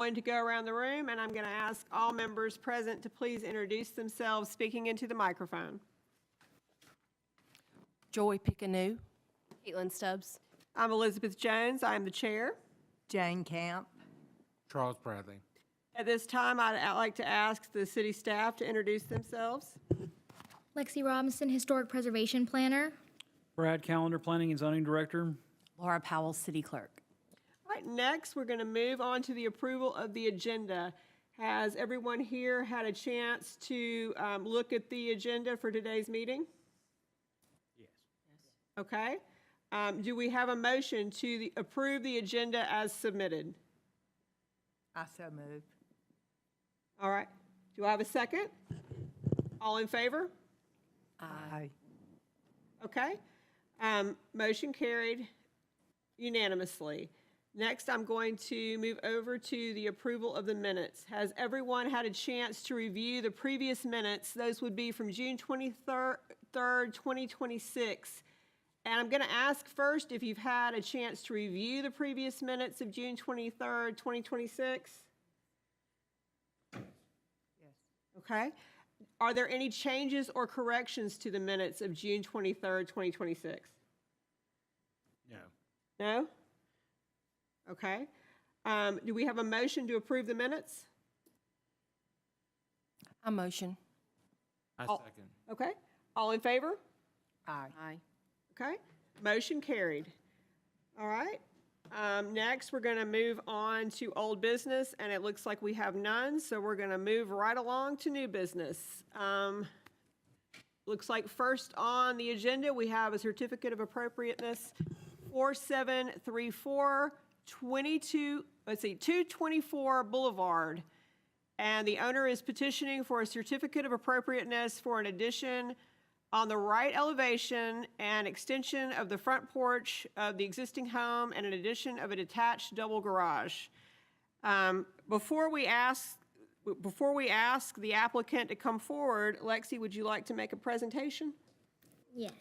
Going to go around the room, and I'm going to ask all members present to please introduce themselves, speaking into the microphone. Joy Picanou. Caitlin Stubbs. I'm Elizabeth Jones. I'm the chair. Jane Camp. Charles Bradley. At this time, I'd like to ask the city staff to introduce themselves. Lexi Robinson, Historic Preservation Planner. Brad Callender, Planning and Zoning Director. Laura Powell, City Clerk. All right, next, we're going to move on to the approval of the agenda. Has everyone here had a chance to look at the agenda for today's meeting? Yes. Okay. Do we have a motion to approve the agenda as submitted? I so moved. All right. Do I have a second? All in favor? Aye. Okay. Motion carried unanimously. Next, I'm going to move over to the approval of the minutes. Has everyone had a chance to review the previous minutes? Those would be from June 23rd, 2026. And I'm going to ask first if you've had a chance to review the previous minutes of June 23rd, 2026. Yes. Okay. Are there any changes or corrections to the minutes of June 23rd, 2026? No. No? Okay. Do we have a motion to approve the minutes? I motion. I Oh. second. Okay. All in favor? Aye. Aye. Okay. Motion carried. All right. Next, we're going to move on to old business, and it looks like we have none, so we're going to move right along to new business. Looks like first on the agenda, we have a certificate of appropriateness 4734 224 Boulevard. And the owner is petitioning for a certificate of appropriateness for an addition on the right elevation and extension of the front porch of the existing home and an addition of a detached double garage. Before we ask the applicant to come forward, Lexi, would you like to make a presentation? Yes.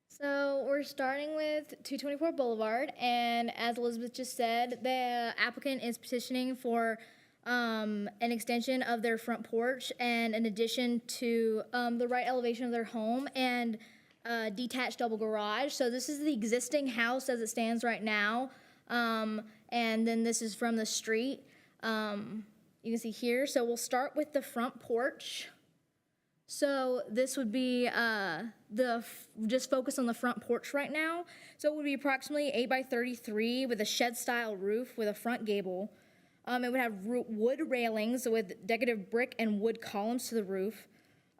So we're starting with 224 Boulevard, and as Elizabeth just said, the applicant is petitioning for an extension of their front porch and an addition to the right elevation of their home and a detached double garage. So this is the existing house as it stands right now, and then this is from the street. You can see here. So we'll start with the front porch. So this would be just focus on the front porch right now. So it would be approximately 8 by 33 with a shed-style roof with a front gable. It would have wood railings with decorative brick and wood columns to the roof.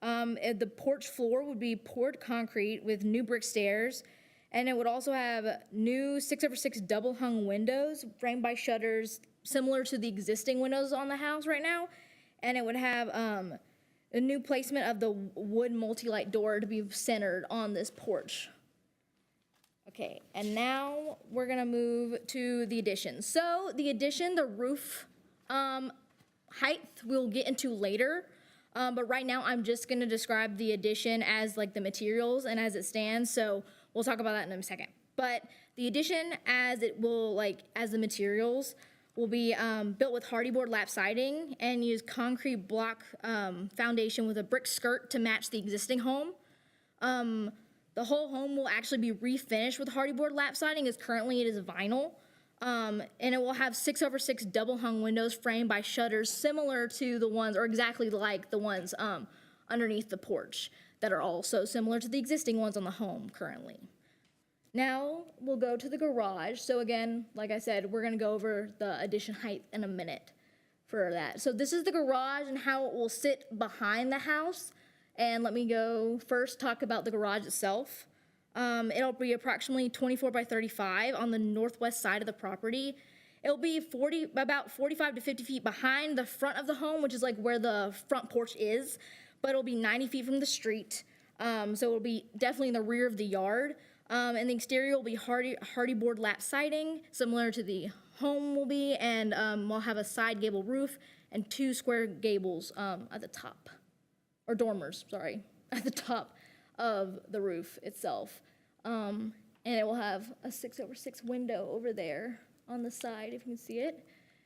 The porch floor would be poured concrete with new brick stairs, and it would also have new 6/6 double-hung windows framed by shutters similar to the existing windows on the house right now, and it would have a new placement of the wood multi-light door to be centered on this porch. Okay, and now we're gonna move to the addition. So the addition, the roof height we'll get into later, but right now I'm just gonna describe the addition as like the materials and as it stands, so we'll talk about that in a second. But the addition as it will, as the materials, will be built with hardy board lap siding and use concrete block foundation with a brick skirt to match the existing home. The whole home will actually be refinished with hardy board lap siding, as currently it is vinyl. And it will have 6/6 double hung windows framed by shutters similar to the ones, or exactly like the ones underneath the porch, that are also similar to the existing ones on the home currently. Now we'll go to the garage. So again, like I said, we're gonna go over the addition height in a minute for that. So this is the garage and how it will sit behind the house. And let me go first talk about the garage itself. It'll be approximately 24 by 35 on the northwest side of the property. It'll be about 45 to 50 feet behind the front of the home, which is like where the front porch is, but it'll be 90 feet from the street. So it'll be definitely in the rear of the yard. And the exterior will be hardy board lap siding, similar to the home will be, and we'll have a side gable roof and 2 square gables at the top, or dormers, sorry, at the top of the roof itself. And it will have a 6/6 window over there on the side, if you can see it.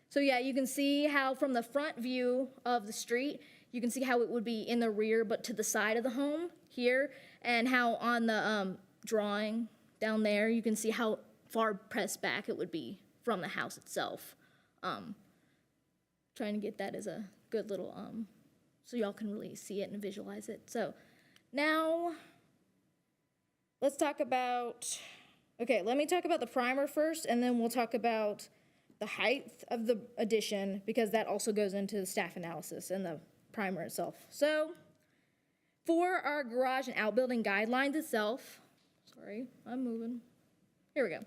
So yeah, you can see how from the front view of the street, you can see how it would be in the rear, but to the side of the home here, and how on the drawing down there, you can see how far pressed back it would be from the house itself. Trying to get that as a good little, so y'all can really see it and visualize it. So now, let's talk about, okay, let me talk about the primer first, and then we'll talk about the height of the addition, because that also goes into the staff analysis and the primer itself. So, for our garage and outbuilding guidelines itself, sorry, I'm moving. Here we go.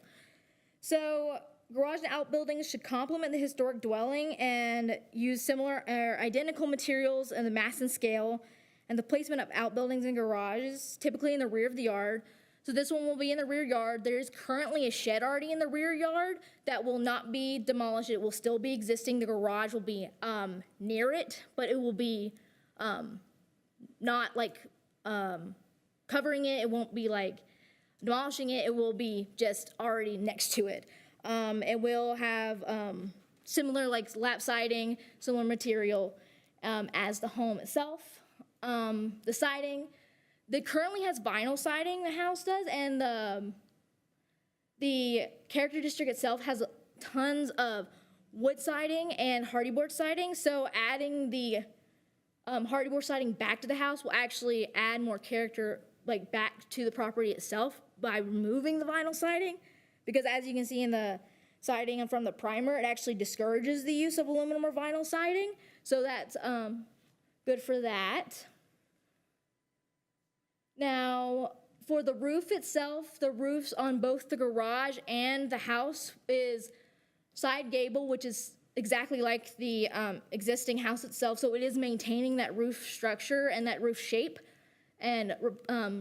So, garage and outbuildings should complement the historic dwelling and use similar or identical materials in the mass and scale, and the placement of outbuildings and garages, typically in the rear of the yard. So this one will be in the rear yard. There is currently a shed already in the rear yard that will not be demolished. It will still be existing. The garage will be near it, but it will be not like covering it. It won't be like demolishing it. It will be just already next to it. It will have similar like lap siding, similar material as the home itself. The siding, it currently has vinyl siding, the house does, and the character district itself has tons of wood siding and hardyboard siding, so adding the hardyboard siding back to the house will actually add more character like back to the property itself by removing the vinyl siding, because as you can see in the siding and from the primer, it actually discourages the use of aluminum or vinyl siding, so that's good for that. Now, for the roof itself, the roofs on both the garage and the house is side gable, which is exactly like the existing house itself. So it is maintaining that roof structure and that roof shape and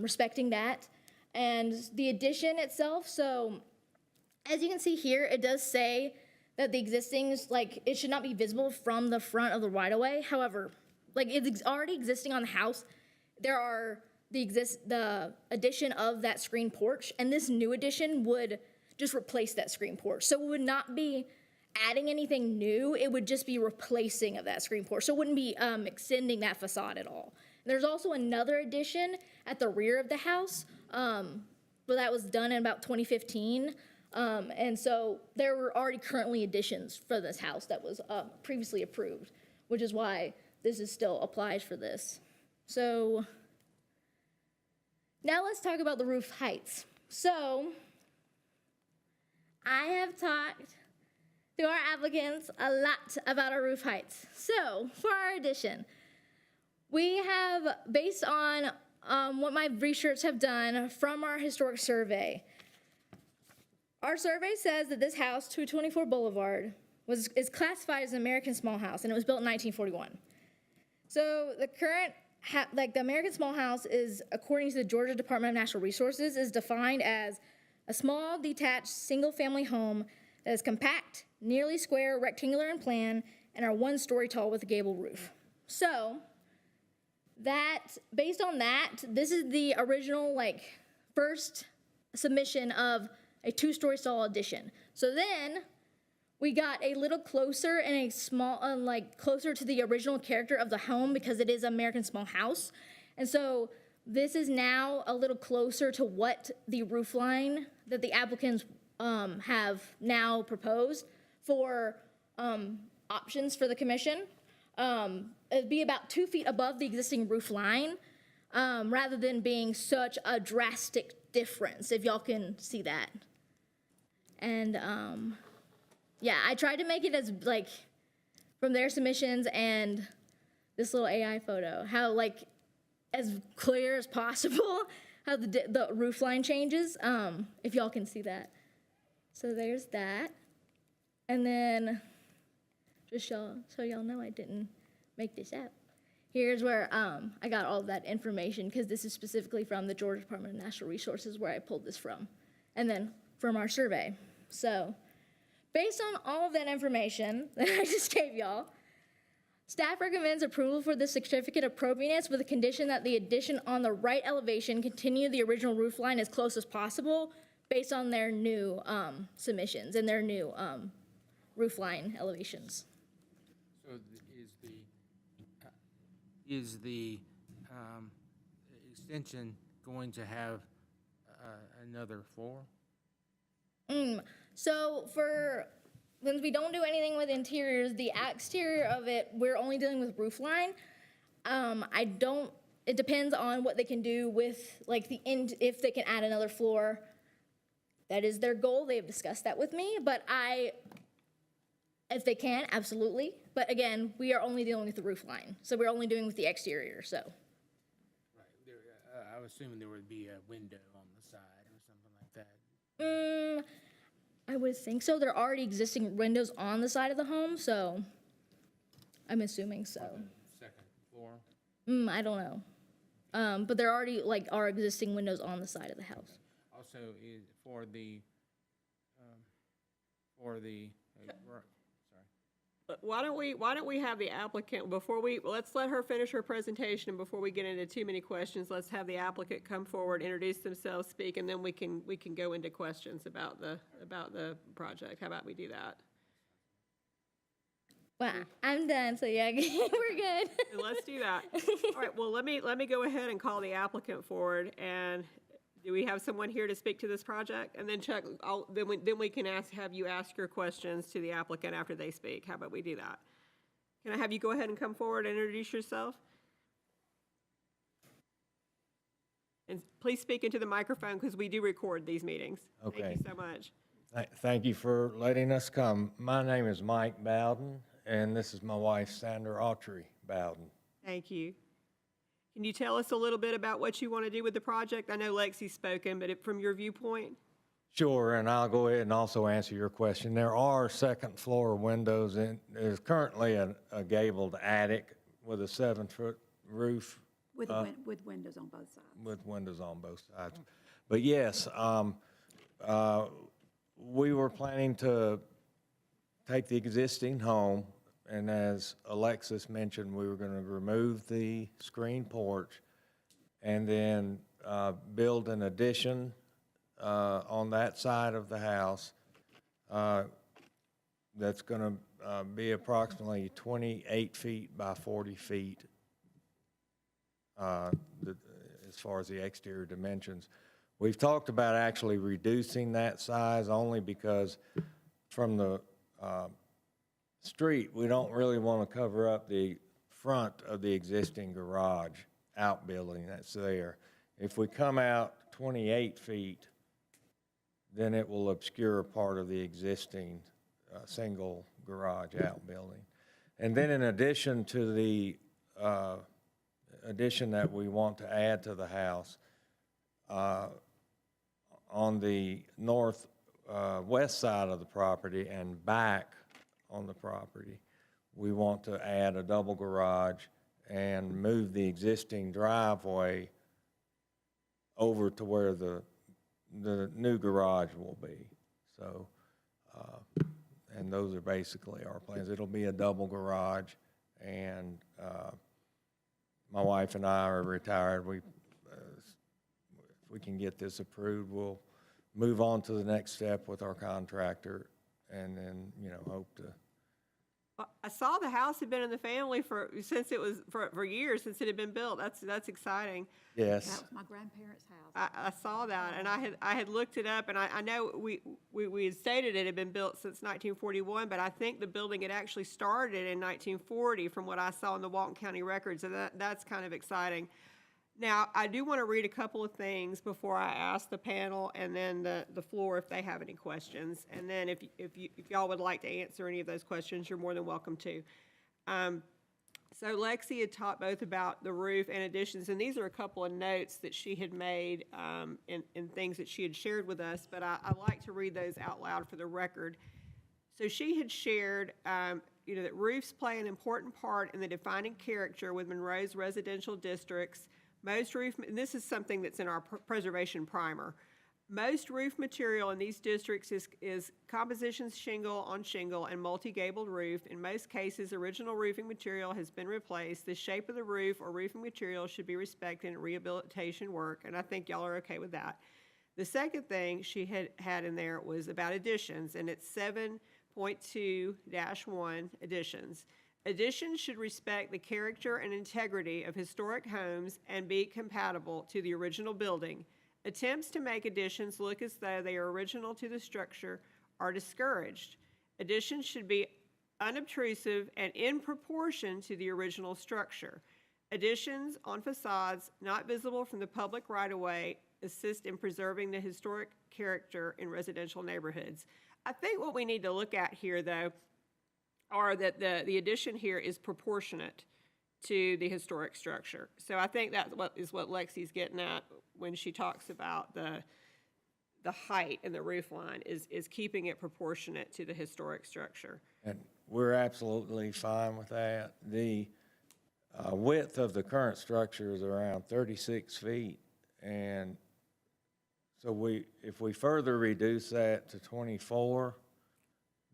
respecting that. And the addition itself, so as you can see here, it does say that the existing, like, it should not be visible from the front of the right-of-way. However, like, it's already existing on the house. There are the addition of that screen porch, and this new addition would just replace that screen porch. So it would not be adding anything new, it would just be replacing of that screen porch. So it wouldn't be extending that facade at all. There's also another addition at the rear of the house, but that was done in about 2015. And so there were already currently additions for this house that was previously approved, which is why this is still applies for this. So now let's talk about the roof heights. So I have talked to our applicants a lot about our roof heights. So for our addition, we have, based on what my research have done from our historic survey, our survey says that this house, 224 Boulevard, is classified as an American small house, and it was built in 1941. So the current, the American small house is, according to the Georgia Department of Natural Resources, is defined as a small, detached, single-family home that is compact, nearly square, rectangular in plan, and are 1 story tall with a gable roof. So that, based on that, this is the original, like, first submission of a 2-story tall addition. So then we got a little closer and a small, closer to the original character of the home because it is an American small house. And so this is now a little closer to what the roof line that the applicants have now proposed for options for the commission. It'd be about 2 feet above the existing roof line, rather than being such a drastic difference, if y'all can see that. And yeah, I tried to make it as, like, from their submissions and this little AI photo, how, like, as clear as possible how the roof line changes, if y'all can see that. So there's that. And then, just so y'all know I didn't make this up, here's where I got all of that information, because this is specifically from the Georgia Department of Natural Resources where I pulled this from, and then from our survey. So based on all of that information that I just gave y'all, staff recommends approval for the certificate of appropriateness with the condition that the addition on the right elevation continue the original roof line as close as possible, based on their new submissions and their new roof line elevations. So is the extension going to have another floor? So since we don't do anything with interiors, the exterior of it, we're only dealing with roof line. It depends on what they can do with like if they can add another floor. That is their goal. They've discussed that with me, but if they can, absolutely. But again, we are only dealing with the roof line. So we're only doing with the exterior, so. Right, I was assuming there would be a window on the side or something like that. I would think so. There are already existing windows on the side of the home, so I'm assuming so. Second floor? I don't know. But there already are existing windows on the side of the house. Also, sorry. Why don't we have the applicant, let's let her finish her presentation, and before we get into too many questions, let's have the applicant come forward, introduce themselves, speak, and then we can go into questions about the project. How about we do that? Well, I'm done, so yeah, we're good. And let's do that. All right, well, let me go ahead and call the applicant forward, and do we have someone here to speak to this project? And then Chuck, then we can have you ask your questions to the applicant after they speak. How about we do that? Can I have you go ahead and come forward and introduce yourself? And please speak into the microphone because we do record these meetings. Okay. Thank you so much. Thank you for letting us come. My name is Mike Bowden, and this is my wife, Sandra Autry Bowden. Thank you. Can you tell us a little bit about what you want to do with the project? I know Lexi's spoken, but from your viewpoint? Sure, and I'll go ahead and also answer your question. There are second-floor windows, and there's currently a gabled attic with a 7-foot roof. With windows on both sides. With windows on both sides. But yes, we were planning to take the existing home, and as Alexis mentioned, we were going to remove the screen porch and then build an addition on that side of the house that's going to be approximately 28 feet by 40 feet as far as the exterior dimensions. We've talked about actually reducing that size only because from the street, we don't really want to cover up the front of the existing garage outbuilding that's there. If we come out 28 feet, then it will obscure part of the existing single garage outbuilding. And then in addition to the addition that we want to add to the house, on the northwest side of the property and back on the property, we want to add a double garage and move the existing driveway over to where the new garage will be. So, and those are basically our plans. It'll be a double garage, and my wife and I are retired. If we can get this approved, we'll move on to the next step with our contractor, and then, hope to. I saw the house had been in the family for years since it had been built. That's exciting. Yes. That was my grandparents' house. I saw that, and I had looked it up, and I know we had stated it had been built since 1941, but I think the building had actually started in 1940 from what I saw in the Walton County records, and that's kind of exciting. Now, I do want to read a couple of things before I ask the panel and then the floor if they have any questions. And then if y'all would like to answer any of those questions, you're more than welcome to. So Lexi had talked both about the roof and additions, and these are a couple of notes that she had made and things that she had shared with us, but I like to read those out loud for the record. So she had shared that roofs play an important part in the defining character with Monroe's residential districts. And this is something that's in our preservation primer. Most roof material in these districts is composition shingle on shingle and multi-gabled roof. In most cases, original roofing material has been replaced. The shape of the roof or roofing material should be respected in rehabilitation work, and I think y'all are okay with that. The second thing she had in there was about additions, and it's 7.2-1 additions. Additions should respect the character and integrity of historic homes and be compatible to the original building. Attempts to make additions look as though they are original to the structure are discouraged. Additions should be unobtrusive and in proportion to the original structure. Additions on facades not visible from the public right-of-way assist in preserving the historic character in residential neighborhoods. I think what we need to look at here, though, are that the addition here is proportionate to the historic structure. So I think that's what Lexi's getting at when she talks about the height and the roof line is keeping it proportionate to the historic structure. And we're absolutely fine with that. The width of the current structure is around 36 feet. And so if we further reduce that to 24,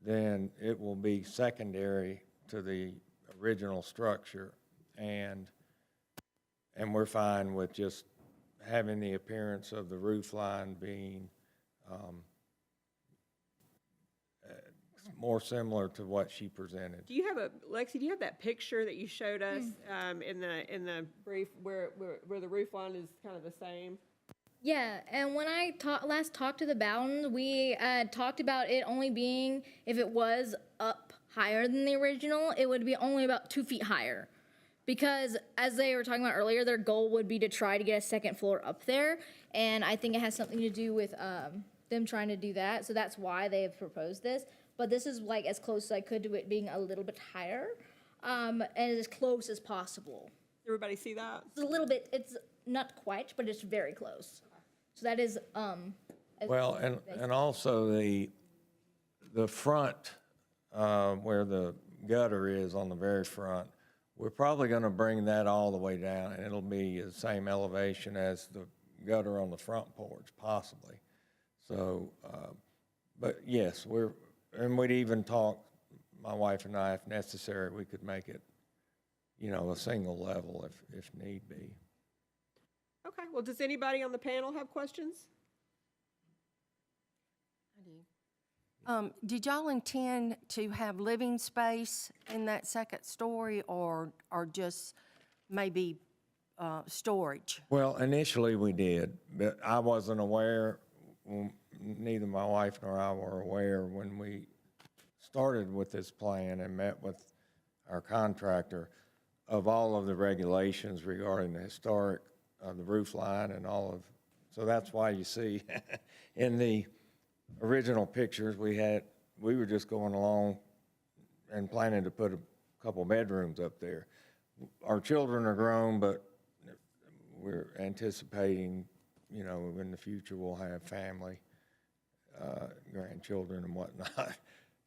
then it will be secondary to the original structure. And we're fine with just having the appearance of the roof line being more similar to what she presented. Do you have Lexi, do you have that picture that you showed us in the brief where the roof line is kind of the same? Yeah, and when I last talked to the Bowdens, we talked about it only being, if it was up higher than the original, it would be only about 2 feet higher. Because as they were talking about earlier, their goal would be to try to get a second floor up there. And I think it has something to do with them trying to do that. So that's why they have proposed this. But this is like as close as I could to it being a little bit higher and as close as possible. Everybody see that? It's a little bit, it's not quite, but it's very close. So that is, Well, and also the front, where the gutter is on the very front, we're probably gonna bring that all the way down, and it'll be the same elevation as the gutter on the front porch, possibly. So, but yes, and we'd even talk, my wife and I, if necessary, we could make it, a single level if need be. Okay, well, does anybody on the panel have questions? Did y'all intend to have living space in that second story or just maybe storage? Well, initially we did, but I wasn't aware, neither my wife nor I were aware when we started with this plan and met with our contractor of all of the regulations regarding the historic, the roof line and all of, so that's why you see in the original pictures we were just going along and planning to put a couple bedrooms up there. Our children are grown, but we're anticipating, in the future we'll have family, grandchildren and whatnot,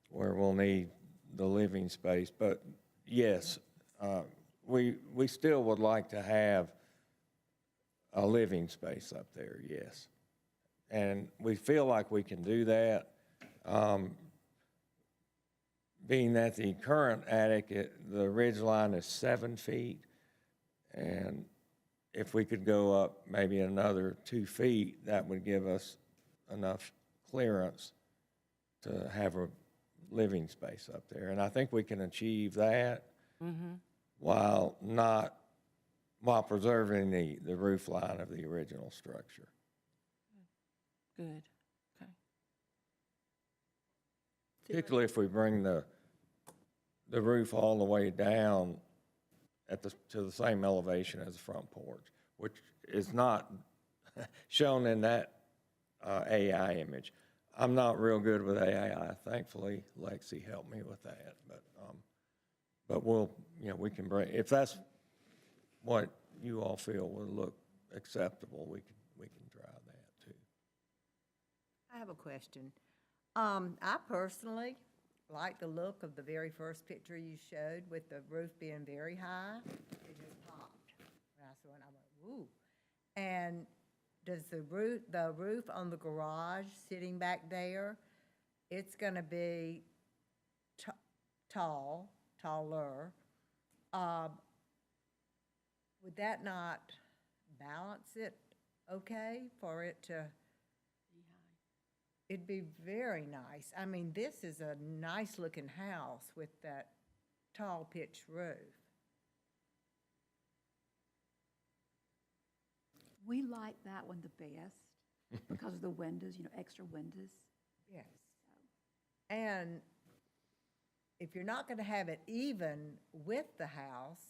where we'll need the living space. But yes, we still would like to have a living space up there, yes. And we feel like we can do that. Being that the current attic, the ridge line is 7 feet, and if we could go up maybe another 2 feet, that would give us enough clearance to have a living space up there. And I think we can achieve that while preserving the roof line of the original structure. Good, okay. Particularly if we bring the roof all the way down to the same elevation as the front porch, which is not shown in that AI image. I'm not real good with AI. Thankfully, Lexi helped me with that. But we'll, we can bring, if that's what you all feel would look acceptable, we can try that too. I have a question. I personally like the look of the very first picture you showed with the roof being very high. It just popped. When I saw it, I went, ooh. And does the roof on the garage sitting back there, it's gonna be taller. Would that not balance it okay for it to It'd be very nice. I mean, this is a nice-looking house with that tall pitched roof. We like that one the best because of the windows, extra windows. Yes. And if you're not gonna have it even with the house,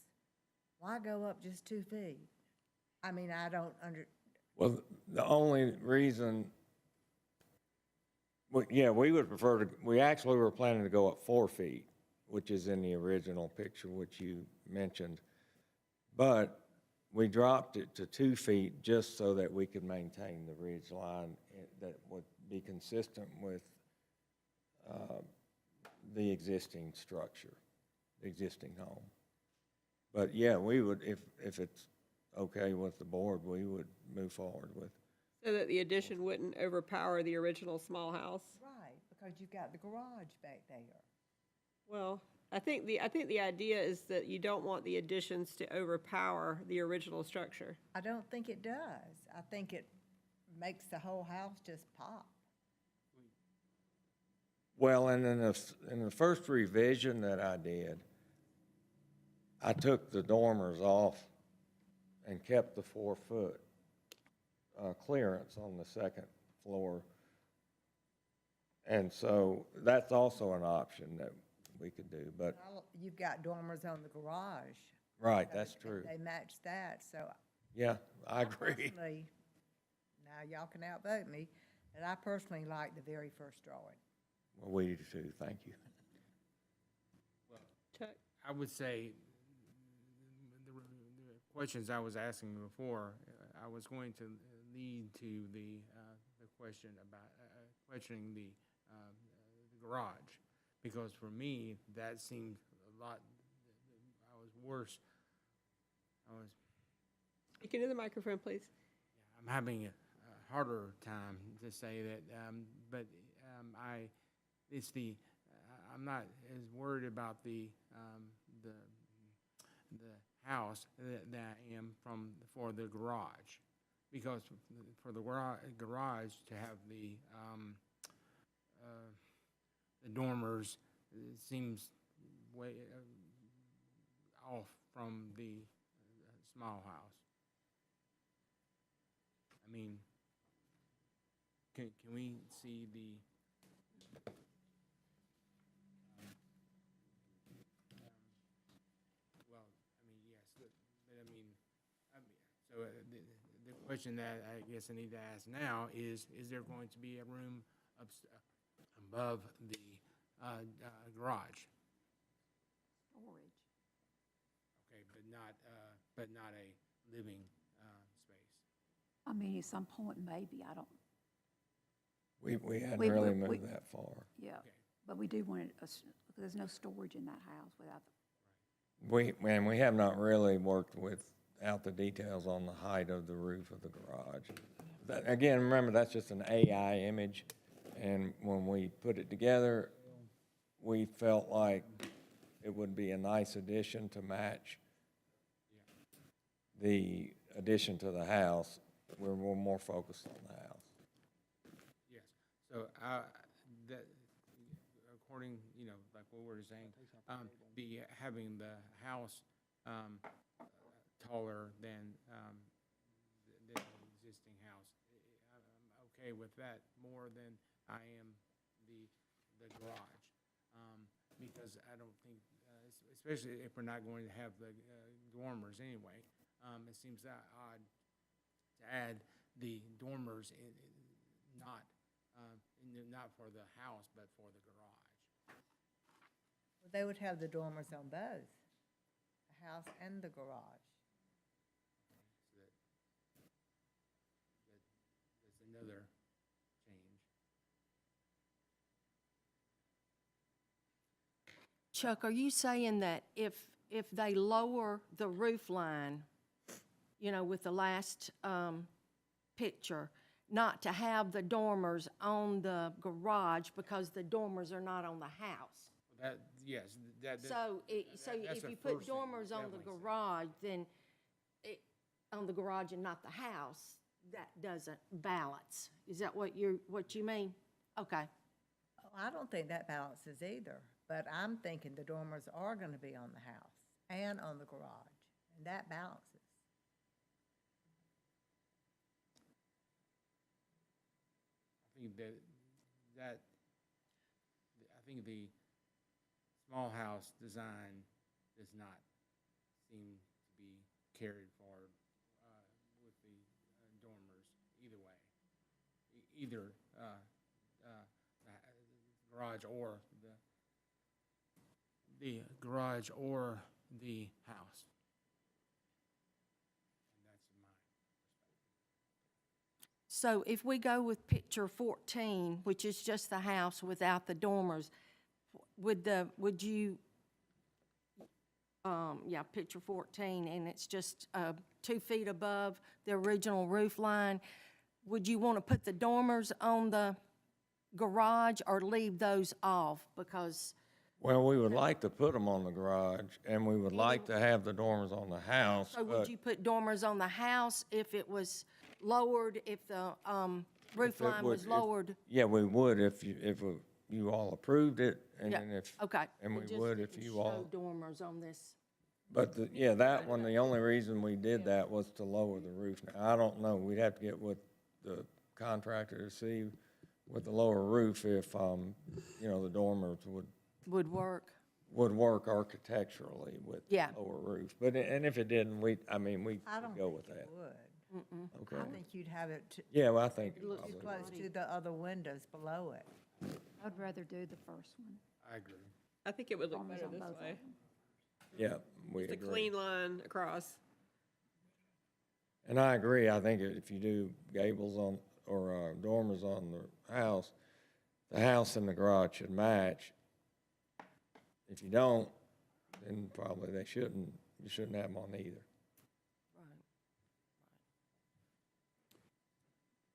why go up just 2 feet? I mean, I don't Well, the only reason, yeah, we would prefer to, we actually were planning to go up 4 feet, which is in the original picture, which you mentioned. But we dropped it to 2 feet just so that we could maintain the ridge line that would be consistent with the existing structure, the existing home. But yeah, we would, if it's okay with the board, we would move forward with. So that the addition wouldn't overpower the original small house? right, because you've got the garage back there. Well, I think the idea is that you don't want the additions to overpower the original structure. I don't think it does. I think it makes the whole house just pop. Well, and in the first revision that I did, I took the dormers off and kept the 4-foot clearance on the second floor. And so that's also an option that we could do, but, Well, you've got dormers on the garage. right, that's true. They match that, so Yeah, I agree. personally, now y'all can outvote me, but I personally like the very first drawing. Well, we do too, thank you. Chuck? I would say the questions I was asking before, I was going to lead to the question about questioning the garage, because for me that seemed a lot. I was worse. You can do the microphone, please. I'm having a harder time to say that, but I'm not as worried about the house that I am for the garage, because for the garage to have the dormers, it seems way off from the small house. I mean, can we see the well, I mean, yes, but so the question that I guess I need to ask now is there going to be a room above the garage? Storage. Okay, but not a living space. I mean, at some point, maybe, I don't, We hadn't We- really we- moved that far. yeah. Okay. But we do want it, because there's no storage in that house without, We have not really worked without the details on the height of the roof of the garage. Again, remember, that's just an AI image, and when we put it together, we felt like it would be a nice addition to match the addition to the house. We're more focused on the house. Yes, so, that, according, like what we're saying, having the house, taller than, the existing house, I'm okay with that more than I am the garage. Because I don't think, especially if we're not going to have the, dormers anyway, it seems that odd to add the dormers not for the house, but for the garage. Well, they would have the dormers on both, the house and the garage. So that's another change. Chuck, are you saying that if they lower the roof line, with the last picture, not to have the dormers on the garage because the dormers are not on the house? That, yes, that. So that's if the you put first thing, dormers on the definitely. garage, then on the garage and not the house, that doesn't balance. Is that what you mean? Okay, Oh, I don't think that balances either, but I'm thinking the dormers are gonna be on the house and on the garage, and that balances. I think I think the small house design does not seem to be carried forward with the dormers either way. Either the garage or the garage or the house. And that's my so if we go with picture 14, which is just the house without the dormers, would you, yeah, picture 14, and it's just 2 feet above the original roof line, would you want to put the dormers on the garage or leave those off? Because, Well, we would like to put them on the garage, and we would like to have the dormers on the house, so would but you put dormers on the house if it was lowered, if the roof if it line would- was if- lowered? yeah, we would if you all approved it, and Yeah, then if, okay. and It we just would if didn't you all. show dormers on this. But yeah, that one, the only reason we did that was to lower the roof. Now, I don't know, we'd have to get with the contractor to see with the lower roof if, the dormers Would work. would work architecturally with Yeah. lower roof. But, and if it didn't, we I could don't go think with it that. would. Okay. I think you'd have it Yeah, well, I think too probably. close to the other windows below it. I'd rather do the first one. I agree. I think it would look Dormers better on this both of way. them. Yeah, we The agree. clean line across. And I agree, I think if you do gables on, or dormers on the house and the garage should match. If you don't, then probably you shouldn't have them on either. Right.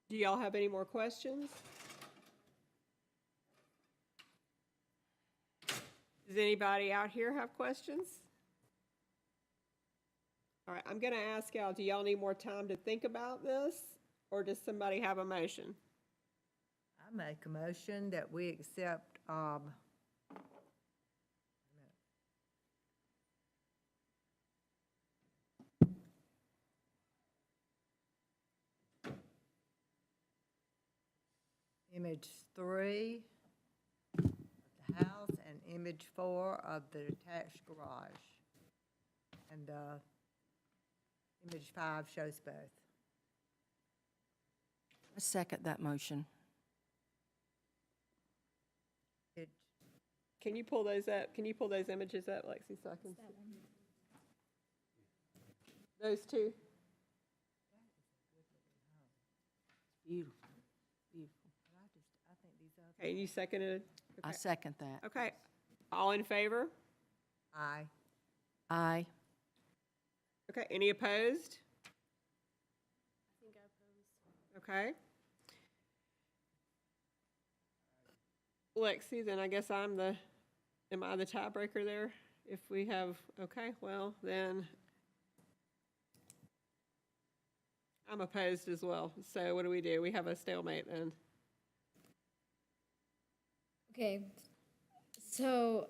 Do y'all have any more questions? Does anybody out here have questions? All right, I'm gonna ask y'all, do y'all need more time to think about this? Or does somebody have a motion? I make a motion that we accept, image 3 of the house and image 4 of the detached garage. And, image 5 shows both. I second that motion. It, Can you pull those up? Can you pull those images up, Lexi, so I can see? Those two? Beautiful, beautiful. I think these other, Okay, you seconded? I Okay. second that. Okay, all in favor? aye. Aye. Okay, any opposed? I think I oppose. Okay. Lexi, then I guess am I the tiebreaker there? If we have, okay, well, then I'm opposed as well. So what do? We have a stalemate then. Okay, so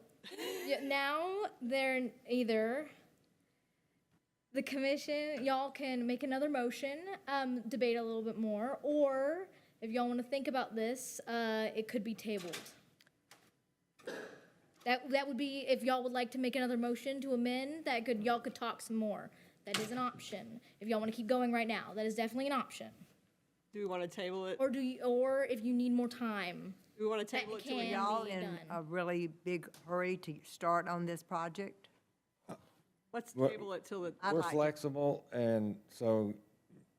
now they're either the commission, y'all can make another motion, debate a little bit more, or if y'all want to think about this, it could be tabled. That would be if y'all would like to make another motion to amend. Y'all could talk some more. That is an option. If y'all want to keep going right now, that is definitely an option. Do we want to table it? Or if you need more time. Do we want to table it till we can Y'all be in done. a really big hurry to start on this project? Let's Well, table it till the, I'd We're like to- flexible, and so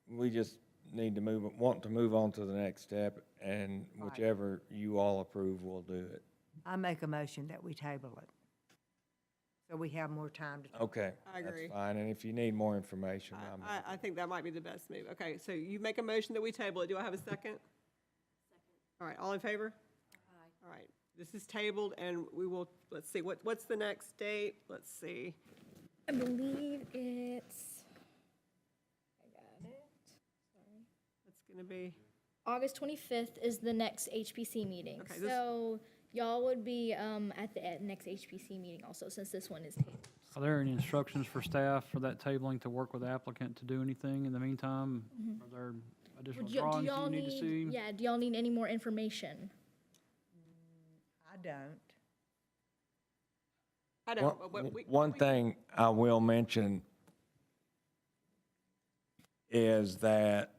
we just need to want to move on to the next step, and whichever you all approve, we'll do it. I make a motion that we table it. So we have more time to. Okay. I agree. That's fine, and if you need more information, I think that might be the best move. Okay, so you make a motion that we table it. Do I have a second? Second. All right, all in favor? Aye. All right, this is tabled, and we will, let's see, what's the next date? Let's see. I believe it's. I got it. Sorry. It's gonna be, August 25th is the next HPC meeting. Okay, this- So y'all would be at the next HPC meeting also, since this one is tabled. Are there any instructions for staff for that tabling to work with the applicant to do anything in the meantime? Are there additional Would you- do drawings y'all you need to see? Yeah, do y'all need any more information? I don't. I don't, but One thing I will mention is that,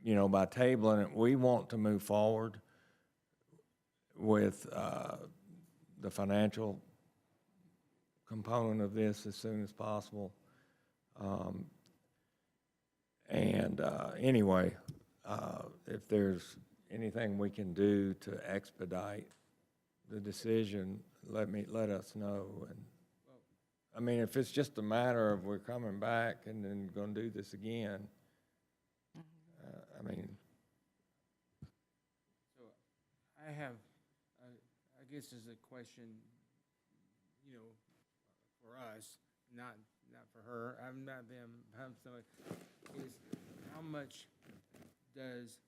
you know, by tabling it, we want to move forward with the financial component of this as soon as possible. Anyway, if there's anything we can do to expedite the decision, let us know. And I mean, if it's just a matter of we're coming back and then gonna do this again, I mean, So I have, I guess is a question, you know, for us, not for her, I'm not them, I'm somebody, is how much does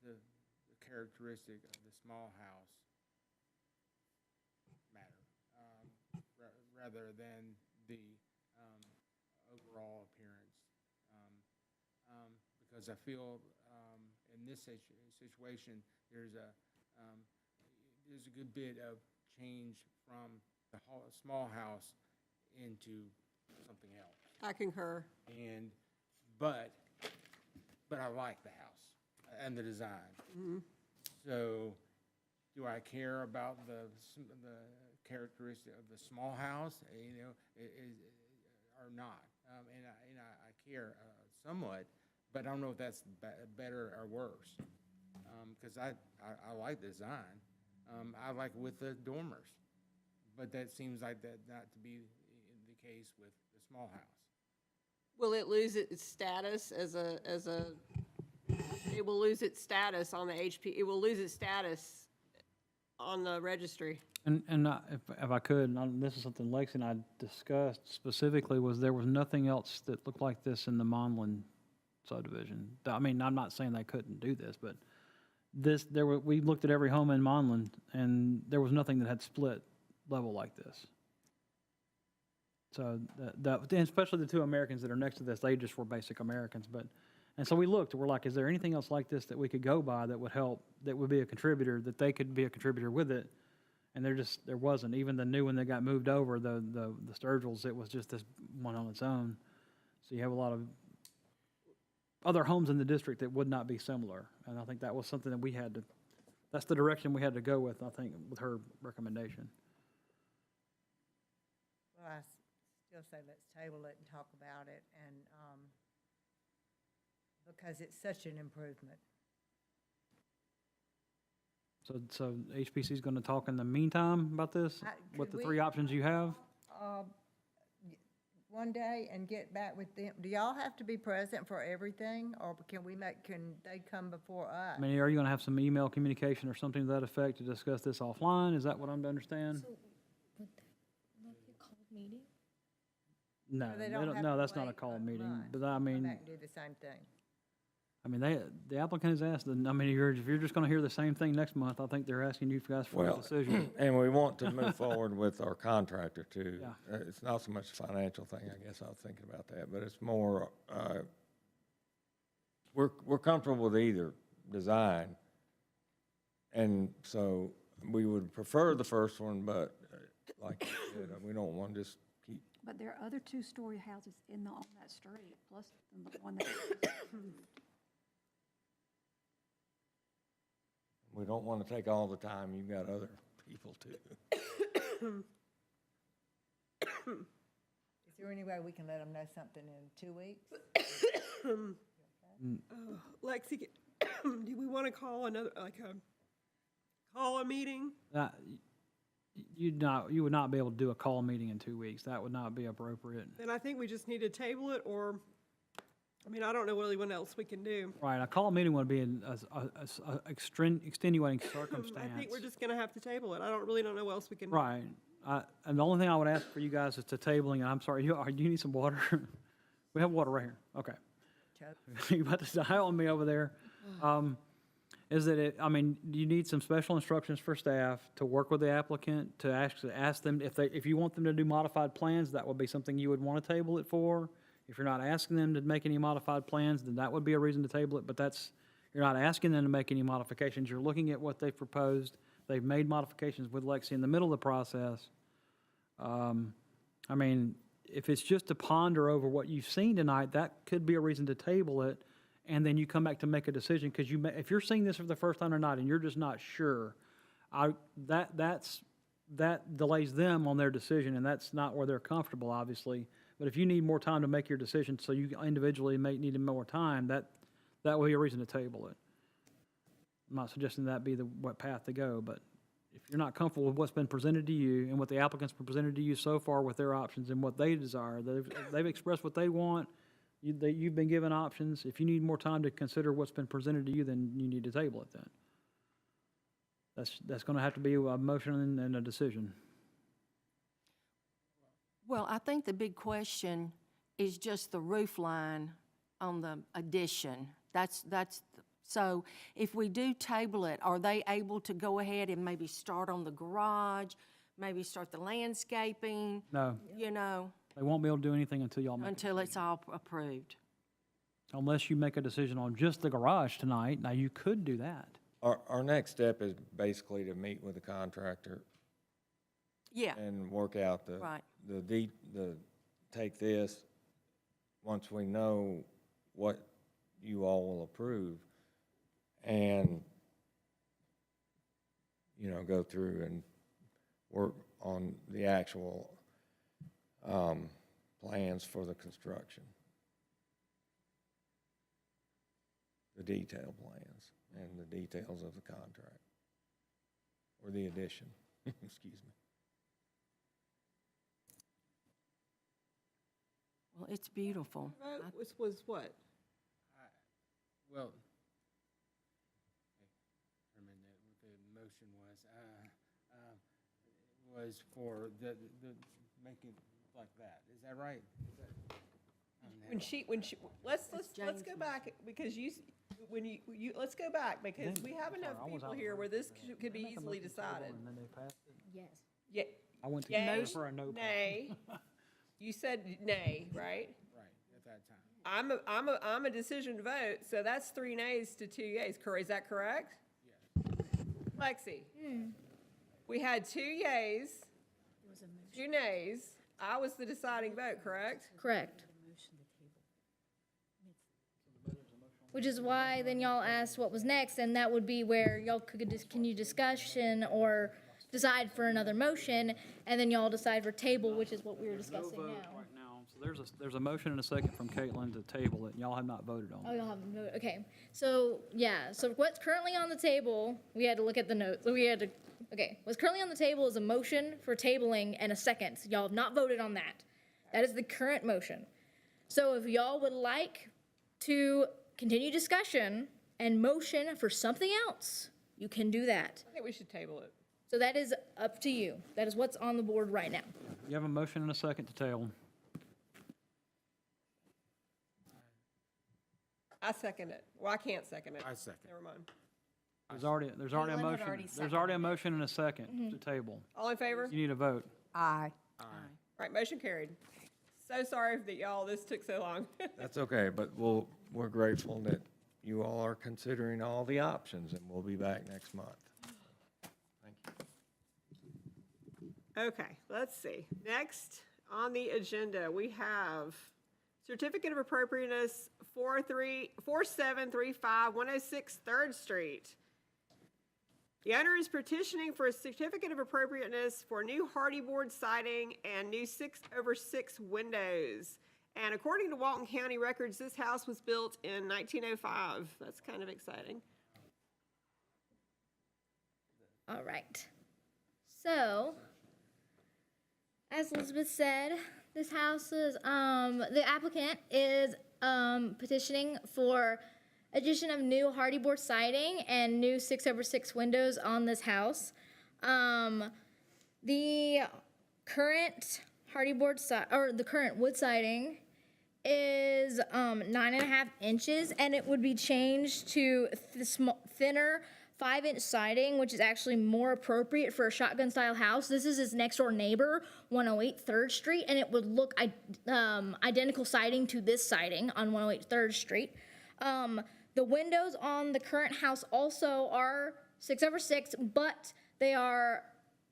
the characteristic of the small house matter? Rather than the overall appearance? Because I feel in this situation, there's a good bit of change from the small house into something else. I concur. But I like the house and the design. So, do I care about the characteristic of the small house, you know, or not? And I care somewhat, but I don't know if that's better or worse. Because I like the design. I like with the dormers, but that seems like that not to be the case with the small house. Will it lose its status as a, it will lose its status on the it will lose its status on the registry? And if I could, and this is something Lexi and I discussed specifically, was there was nothing else that looked like this in the Monlin subdivision. I mean, I'm not saying they couldn't do this, but we looked at every home in Monlin, and there was nothing that had split level like this. So and especially the two Americans that are next to this, they just were basic Americans. And so we looked, we're like, is there anything else like this that we could go by that would help, that would be a contributor, that they could be a contributor with it? And there wasn't. Even the new one that got moved over, the Sturgills, it was just this one on its own. So you have a lot of other homes in the district that would not be similar. And I think that was something that that's the direction we had to go with, I think, with her recommendation. Well, I still say let's table it and talk about it, and, because it's such an improvement. So HPC is going to talk in the meantime about this, with Could the we- 3 options you have? One day and get back with them. Do y'all have to be present for everything, or can they come before us? I mean, are you going to have some email communication or something to that effect to discuss this offline? Is that what I'm to understand? So would that be a called meeting? No, Or they they don't don't, have no, to that's not a wait call a meeting. month, But I Come mean, back and do the same thing. the applicant has asked, and I mean, if you're just going to hear the same thing next month, I think they're asking you guys for a well, decision. and we want to move forward with our contractor too. Yeah. It's not so much a financial thing, I guess I was thinking about that, but it's more, we're comfortable with either design. And so we would prefer the first one, but like you said, we don't want to just keep, But there are other two-story houses on that street, plus the one that, we don't want to take all the time. You've got other people too. Is there any way we can let them know something in 2 weeks? Lexi, do we want to call call a meeting? You would not be able to do a call meeting in 2 weeks. That would not be appropriate. Then I think we just need to table it, or, I mean, I don't know really what else we can do. Right, a call meeting would be an extenuating circumstance. I think we're just gonna have to table it. I really don't know what else we can do. Right. And the only thing I would ask for you guys is to tabling, and I'm sorry, do you need some water? We have water right here. Okay. you're about to die on me over there, is that you need some special instructions for staff to work with the applicant, to actually ask them if you want them to do modified plans, that would be something you would want to table it for. If you're not asking them to make any modified plans, then that would be a reason to table it, but you're not asking them to make any modifications. You're looking at what they've proposed. They've made modifications with Lexi in the middle of the process. If it's just to ponder over what you've seen tonight, that could be a reason to table it, and then you come back to make a decision, because if you're seeing this for the first time or not, and you're just not sure, that delays them on their decision, and that's not where they're comfortable, obviously. But if you need more time to make your decision, so you individually may need more time, that will be a reason to table it. I'm not suggesting that be the what path to go, but if you're not comfortable with what's been presented to you and what the applicant's been presented to you so far with their options and what they desire, they've expressed what they want, you've been given options. If you need more time to consider what's been presented to you, then you need to table it then. That's going to have to be a motion and a decision. Well, I think the big question is just the roof line on the addition. So if we do table it, are they able to go ahead and maybe start on the garage, maybe start the landscaping? No, they won't be able to do anything until y'all make, Until it's all approved. unless you make a decision on just the garage tonight. Now, you could do that. Our next step is basically to meet with the contractor Yeah, and work out right. take this, once we know what you all will approve, and, go through and work on the actual plans for the construction. The detailed plans and the details of the contract, or the addition, excuse me. Well, it's beautiful. Vote was what? Well, determine what the motion was for the making like that. Is that right? Let's James' go back, because let's go back, because we have enough people here where this could be easily decided. And then they passed it. Yes. Yeah, I went to Yay? for a no. nay. You said nay, right? Right, at that time. I'm a decision vote, so that's 3 nays to 2 yeas. Is that correct? Lexi? We had 2 yeas, 2 nays. I was the deciding vote, correct? Correct. Which is why then y'all asked what was next, and that would be where y'all could continue discussion or decide for another motion, and then y'all decide for table, which is what we were discussing No vote now. right now. So there's a motion and a second from Caitlin to table it, and y'all have not voted on Oh, it. y'all haven't voted, okay. So, yeah, so what's currently on the table, we had to look at the notes, what's currently on the table is a motion for tabling and a second. Y'all have not voted on that. That is the current motion. So if y'all would like to continue discussion and motion for something else, you can do that. I think we should table it. So that is up to you. That is what's on the board right now. You have a motion and a second to table. I second it. Well, I can't second it. I second. Never mind. There's already a Caitlin had motion. already There's already a motion and a second to table. All in favor? You need a vote. Aye. Right, motion carried. So sorry that this took so long. That's okay, but we're grateful that you all are considering all the options, and we'll be back next month. Thank you. Okay, let's see. Next on the agenda, we have Certificate of Appropriateness 4735 106 3rd Street. The owner is petitioning for a certificate of appropriateness for new hardy board siding and new 6/6 windows. And according to Walton County records, this house was built in 1905. That's kind of exciting. All right. So, as Elizabeth said, this house is, the applicant is petitioning for addition of new hardy board siding and new 6/6 windows on this house. The current hardy board or the current wood siding is 9.5 inches, and it would be changed to thinner 5-inch siding, which is actually more appropriate for a shotgun style house. This is his next door neighbor, 108 3rd Street, and it would look identical siding to this siding on 108 3rd Street. The windows on the current house also are 6/6, but they are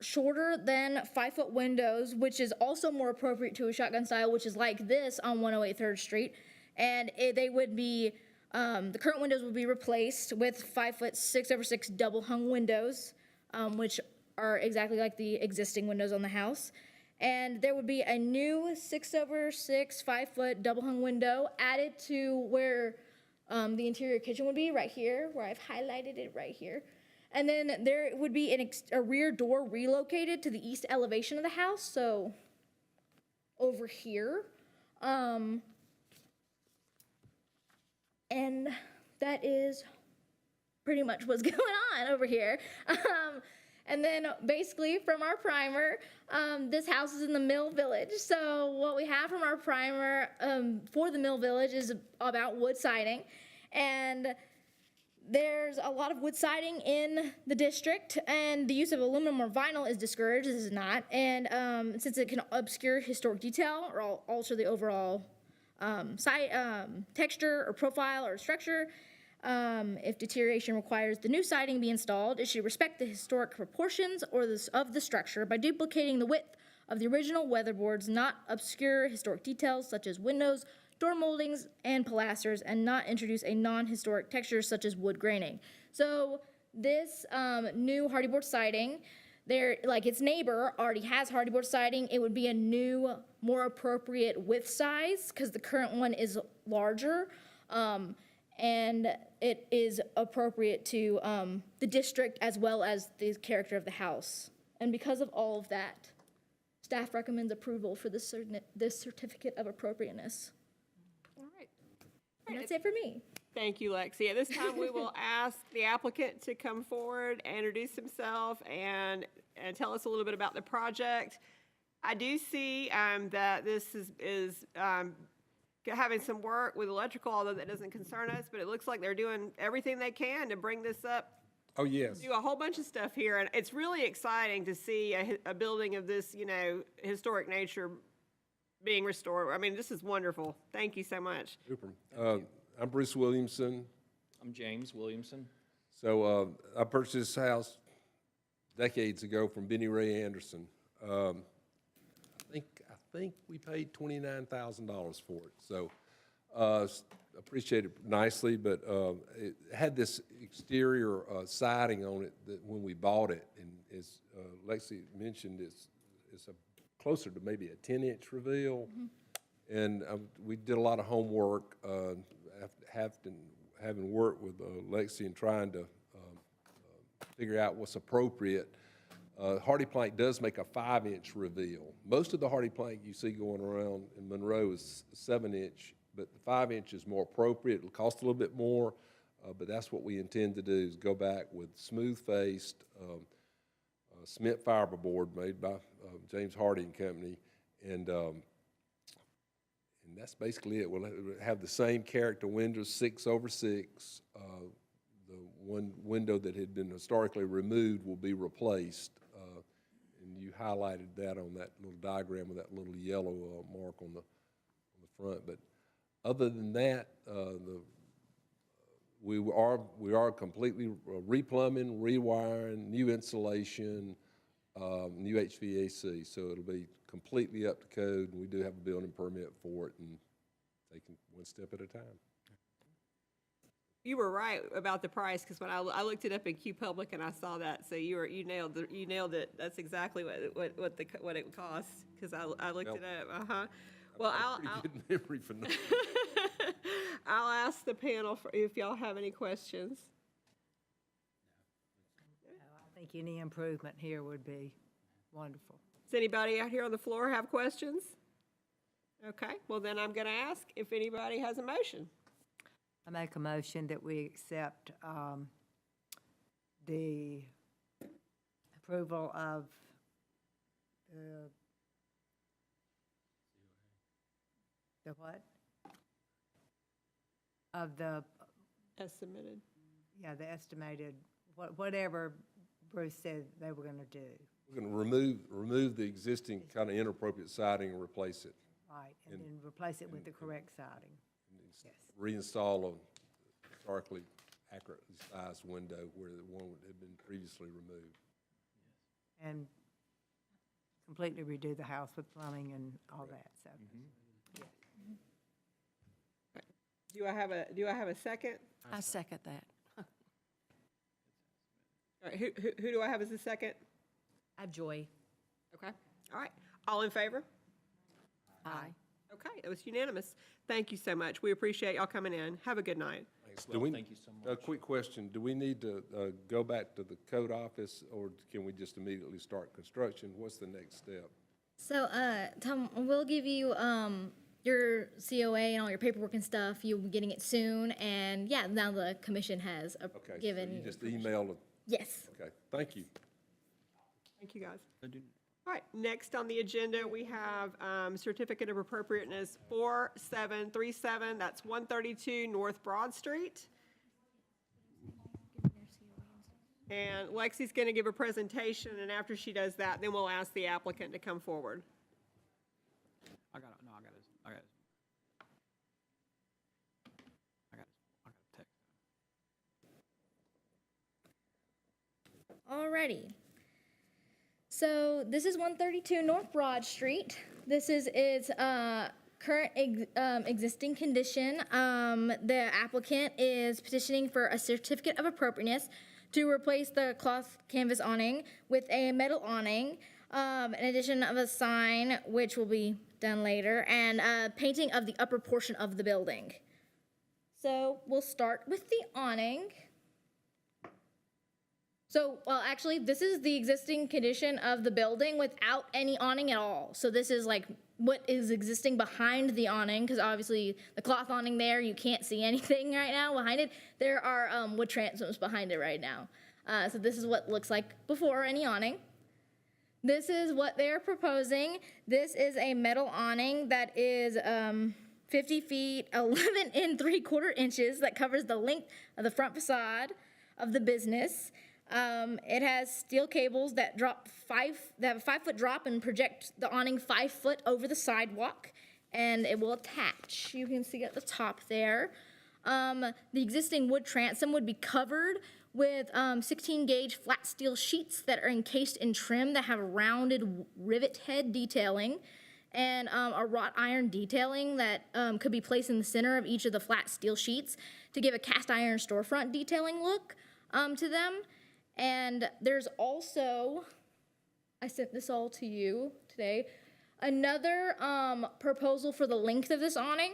shorter than 5-foot windows, which is also more appropriate to a shotgun style, which is like this on 108 3rd Street. And they would be, the current windows would be replaced with 5-foot 6/6 double hung windows, which are exactly like the existing windows on the house. And there would be a new 6/6 5-foot double hung window added to where the interior kitchen would be, right here, where I've highlighted it right here. And then there would be a rear door relocated to the east elevation of the house, so over here. And that is pretty much what's going on over here. And then basically from our primer, this house is in the Mill Village. So what we have from our primer for the Mill Village is about wood siding. And there's a lot of wood siding in the district, and the use of aluminum or vinyl is discouraged. This is not. And since it can obscure historic detail or alter the overall texture or profile or structure, if deterioration requires the new siding be installed, it should respect the historic proportions of the structure by duplicating the width of the original weatherboards, not obscure historic details such as windows, door moldings, and pilasters, and not introduce a non-historic texture such as wood graining. So this new hardy board siding, like its neighbor already has hardy board siding, it would be a new, more appropriate width size because the current one is larger, and it is appropriate to the district as well as the character of the house. And because of all of that, staff recommends approval for this certificate of appropriateness. All right. And that's it for me. Thank you, Lexi. At this time, we will ask the applicant to come forward, introduce himself, and tell us a little bit about the project. I do see that this is having some work with electrical, although that doesn't concern us, but it looks like they're doing everything they can to bring this up. Oh, yes. Do a whole bunch of stuff here, and it's really exciting to see a building of this, historic nature being restored. I mean, this is wonderful. Thank you so much. Super. I'm Bruce Williamson. I'm James Williamson. So I purchased this house decades ago from Benny Ray Anderson. I think we paid $29,000 for it. So appreciate it nicely, but it had this exterior siding on it that when we bought it, and as Lexi mentioned, it's closer to maybe a 10-inch reveal. Mm-hmm. And we did a lot of homework, having worked with Lexi and trying to figure out what's appropriate. Hardy plank does make a 5-inch reveal. Most of the hardy plank you see going around in Monroe is 7-inch, but the 5-inch is more appropriate. It'll cost a little bit more, but that's what we intend to do, is go back with smooth-faced cement fiberboard made by James Hardy and Company, and that's basically it. We'll have the same character windows, 6/6. The one window that had been historically removed will be replaced, and you highlighted that on that little diagram with that little yellow mark on the front. But other than that, we are completely replumbing, rewiring, new insulation, new HVAC. So it'll be completely up to code, and we do have a building permit for it, and taking one step at a time. You were right about the price, because when I looked it up in Q Public and I saw that, so you nailed it. That's exactly what it costs, because I looked it up. Well, I'll pretty good memory for that. I'll ask the panel if y'all have any questions. I think any improvement here would be wonderful. Does anybody out here on the floor have questions? Okay, well then I'm going to ask if anybody has a motion. I make a motion that we accept the approval of the what? of the, As submitted. yeah, the estimated, whatever Bruce said they were gonna do, We're going to remove the existing kind of inappropriate siding and replace it. right? And then replace it with the correct siding. Yes. Reinstall a historically accurately sized window where the one had been previously removed. And completely redo the house with plumbing and all that, so. Do I have a second? I second that. All right, who do I have as a second? Joy. Okay, all right. All in favor? Aye. Okay, it was unanimous. Thank you so much. We appreciate y'all coming in. Have a good night. Do we- thank you so A quick question, do we need to go back to the code office, or can we just immediately start construction? What's the next step? So, Tom, we'll give you your COA and all your paperwork and stuff. You'll be getting it soon, and yeah, now the commission has Okay, so given. you just email it, Yes. okay, thank you. Thank you, guys. All right, next on the agenda, we have Certificate of Appropriateness 4737. That's 132 North Broad Street. And Lexi's going to give a presentation, and after she does that, then we'll ask the applicant to come forward. I got it, no, I got it. Text. Alrighty. So this is 132 North Broad Street. This is its current existing condition. The applicant is petitioning for a certificate of appropriateness to replace the cloth canvas awning with a metal awning, in addition of a sign, which will be done later, and painting of the upper portion of the building. So we'll start with the awning. So, well, actually, this is the existing condition of the building without any awning at all. So this is like what is existing behind the awning, because obviously the cloth awning there, you can't see anything right now behind it. There are wood transoms behind it right now. So this is what it looks like before any awning. This is what they're proposing. This is a metal awning that is 50 feet, 11 and 3/4 inches that covers the length of the front facade of the business. It has steel cables that have a 5-foot drop and project the awning 5 foot over the sidewalk, and it will attach. You can see at the top there. The existing wood transom would be covered with 16 gauge flat steel sheets that are encased in trim that have rounded rivet head detailing and a wrought iron detailing that could be placed in the center of each of the flat steel sheets to give a cast iron storefront detailing look to them. And there's also, I sent this all to you today, another proposal for the length of this awning.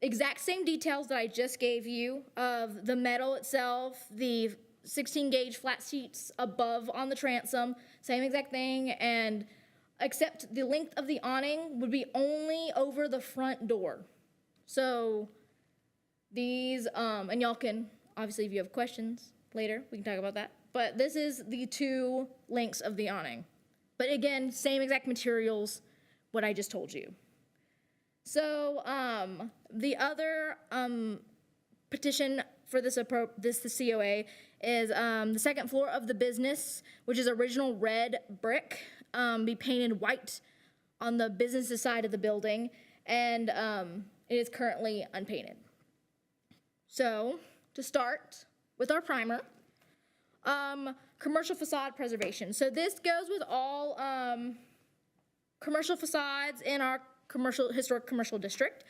Exact same details that I just gave you of the metal itself, the 16 gauge flat sheets above on the transom, same exact thing, and except the length of the awning would be only over the front door. So these, and y'all can, obviously if you have questions later, we can talk about that. But this is the two lengths of the awning. But again, same exact materials, what I just told you. So the other petition for the COA is the second floor of the business, which is original red brick, be painted white on the business side of the building, and it is currently unpainted. So to start with our primer, commercial facade preservation. So this goes with all commercial facades in our historic commercial district.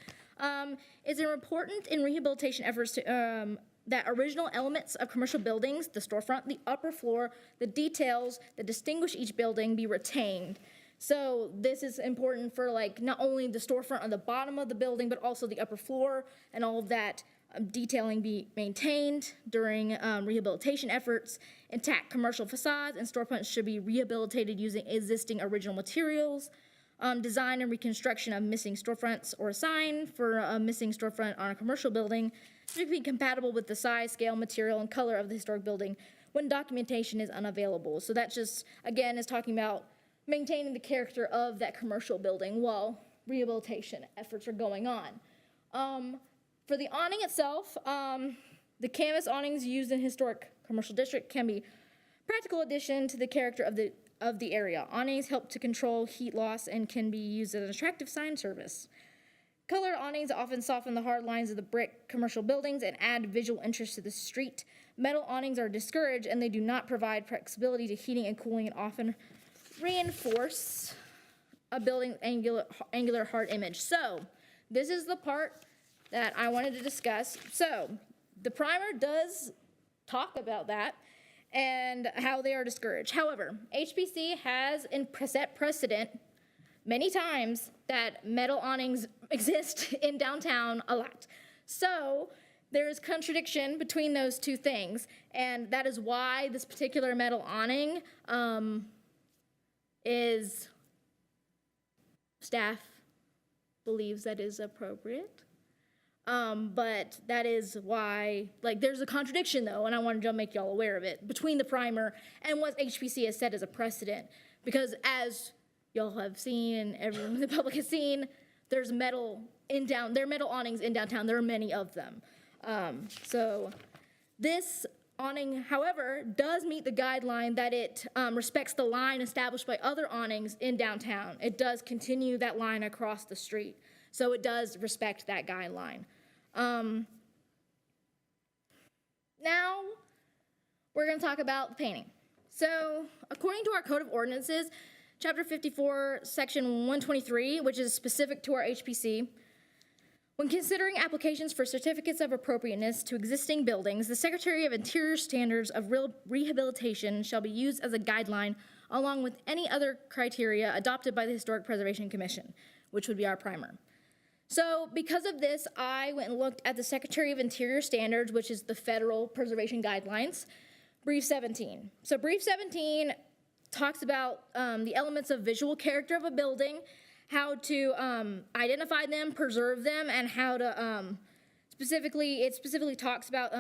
It's important in rehabilitation efforts to that original elements of commercial buildings, the storefront, the upper floor, the details that distinguish each building be retained. So this is important for like not only the storefront on the bottom of the building, but also the upper floor and all of that detailing be maintained during rehabilitation efforts. Intact commercial facades and storefronts should be rehabilitated using existing original materials. Design and reconstruction of missing storefronts or a sign for a missing storefront on a commercial building should be compatible with the size, scale, material, and color of the historic building when documentation is unavailable. So that just, again, is talking about maintaining the character of that commercial building while rehabilitation efforts are going on. For the awning itself, the canvas awnings used in historic commercial district can be practical addition to the character of the area. Awnings help to control heat loss and can be used as an attractive sign service. Colored awnings often soften the hard lines of the brick commercial buildings and add visual interest to the street. Metal awnings are discouraged and they do not provide flexibility to heating and cooling and often reinforce a building's angular hard image. So, this is the part that I wanted to discuss. So, the primer does talk about that and how they are discouraged. However, HPC has set precedent many times that metal awnings exist in downtown a lot. So there is contradiction between those two things, and that is why this particular metal awning staff believes that is appropriate. But that is why, like, there's a contradiction, though, and I wanted to make y'all aware of it, between the primer and what HPC has set as a precedent. Because as y'all have seen and everyone in the public has seen, there are metal awnings in downtown. There are many of them. So this awning, however, does meet the guideline that it respects the line established by other awnings in downtown. It does continue that line across the street. So it does respect that guideline. Now, we're going to talk about the painting. So, according to our Code of Ordinances, Chapter 54, Section 123, which is specific to our HPC, when considering applications for certificates of appropriateness to existing buildings, the Secretary of Interior standards of rehabilitation shall be used as a guideline along with any other criteria adopted by the Historic Preservation Commission, which would be our primer. So because of this, I went and looked at the Secretary of Interior standards, which is the federal preservation guidelines, Brief 17. So Brief 17 talks about the elements of visual character of a building, how to identify them, preserve them, and how to it specifically talks about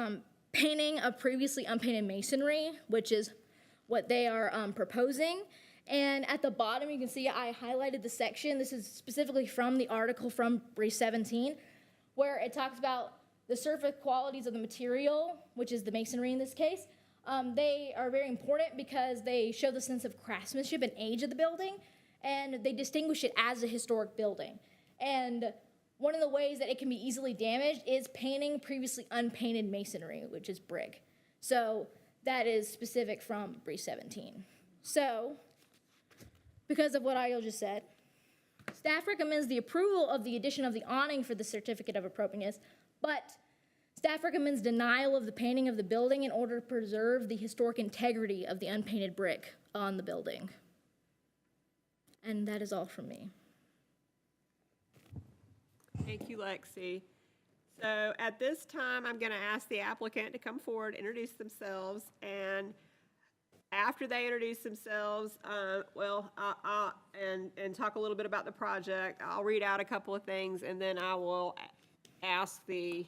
painting of previously unpainted masonry, which is what they are proposing. And at the bottom, you can see I highlighted the section. This is specifically from the article from Brief 17, where it talks about the surface qualities of the material, which is the masonry in this case. They are very important because they show the sense of craftsmanship and age of the building, and they distinguish it as a historic building. And one of the ways that it can be easily damaged is painting previously unpainted masonry, which is brick. So that is specific from Brief 17. So, because of what I just said, staff recommends the approval of the addition of the awning for the certificate of appropriateness, but staff recommends denial of the painting of the building in order to preserve the historic integrity of the unpainted brick on the building. And that is all from me. Thank you, Lexi. So at this time, I'm going to ask the applicant to come forward, introduce themselves, and after they introduce themselves, and talk a little bit about the project, I'll read out a couple of things, and then I will ask the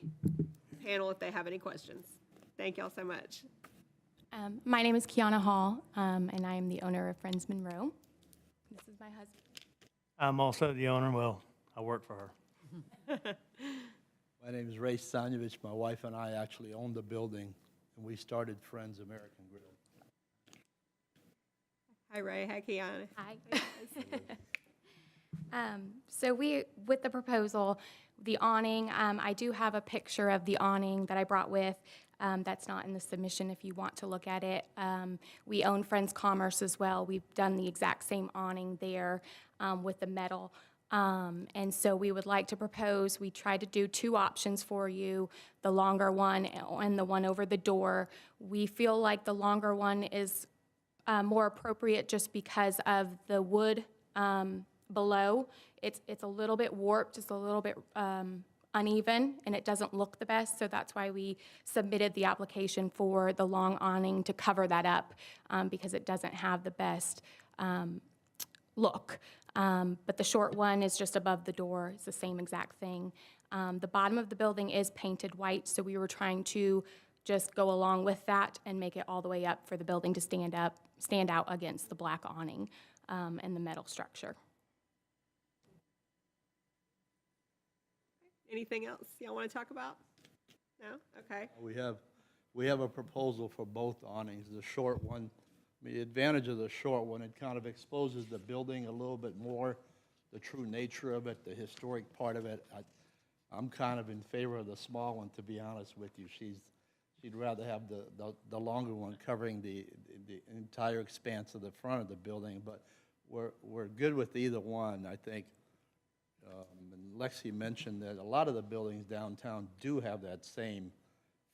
panel if they have any questions. Thank y'all so much. My name is Kiana Hall, and I am the owner of Friends Monroe. This is my husband. I'm also the owner. Well, I work for her. My name is Ray Sanyevich. My wife and I actually own the building, and we started Friends American Grill. Hi, Ray. Hi, Kiana. Hi. So with the proposal, the awning, I do have a picture of the awning that I brought with. That's not in the submission if you want to look at it. We own Friends Commerce as well. We've done the exact same awning there with the metal. And so we would like to propose, we tried to do two options for you, the longer one and the one over the door. We feel like the longer one is more appropriate just because of the wood below. It's a little bit warped, it's a little bit uneven, and it doesn't look the best, so that's why we submitted the application for the long awning to cover that up, because it doesn't have the best look. But the short one is just above the door. It's the same exact thing. The bottom of the building is painted white, so we were trying to just go along with that and make it all the way up for the building to stand out against the black awning and the metal structure. Anything else y'all want to talk about? No? Okay. We have a proposal for both awnings. The short one, I mean, the advantage of the short one, it kind of exposes the building a little bit more, the true nature of it, the historic part of it. I'm kind of in favor of the small one, to be honest with you. She'd rather have the longer one covering the entire expanse of the front of the building, but we're good with either one, I think. And Lexi mentioned that a lot of the buildings downtown do have that same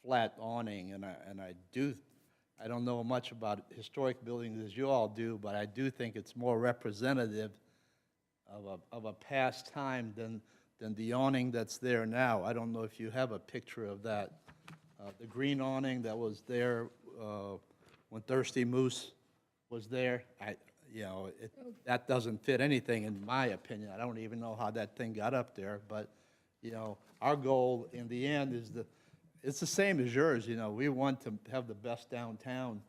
flat awning, and I don't know much about historic buildings as you all do, but I do think it's more representative of a past time than the awning that's there now. I don't know if you have a picture of that. The green awning that was there when Thirsty Moose was there, that doesn't fit anything in my opinion. I don't even know how that thing got up there, but, our goal in the end is it's the same as yours, we want to have the best downtown.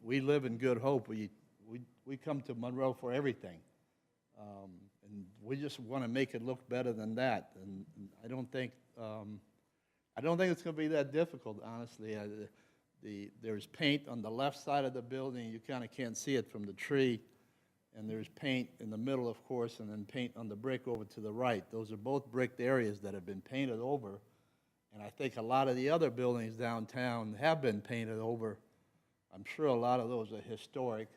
We live in Good Hope. We come to Monroe for everything. And we just want to make it look better than that. And I don't think it's going to be that difficult, honestly. There's paint on the left side of the building. You kind of can't see it from the tree. And there's paint in the middle, of course, and then paint on the brick over to the right. Those are both bricked areas that have been painted over. And I think a lot of the other buildings downtown have been painted over. I'm sure a lot of those are historic.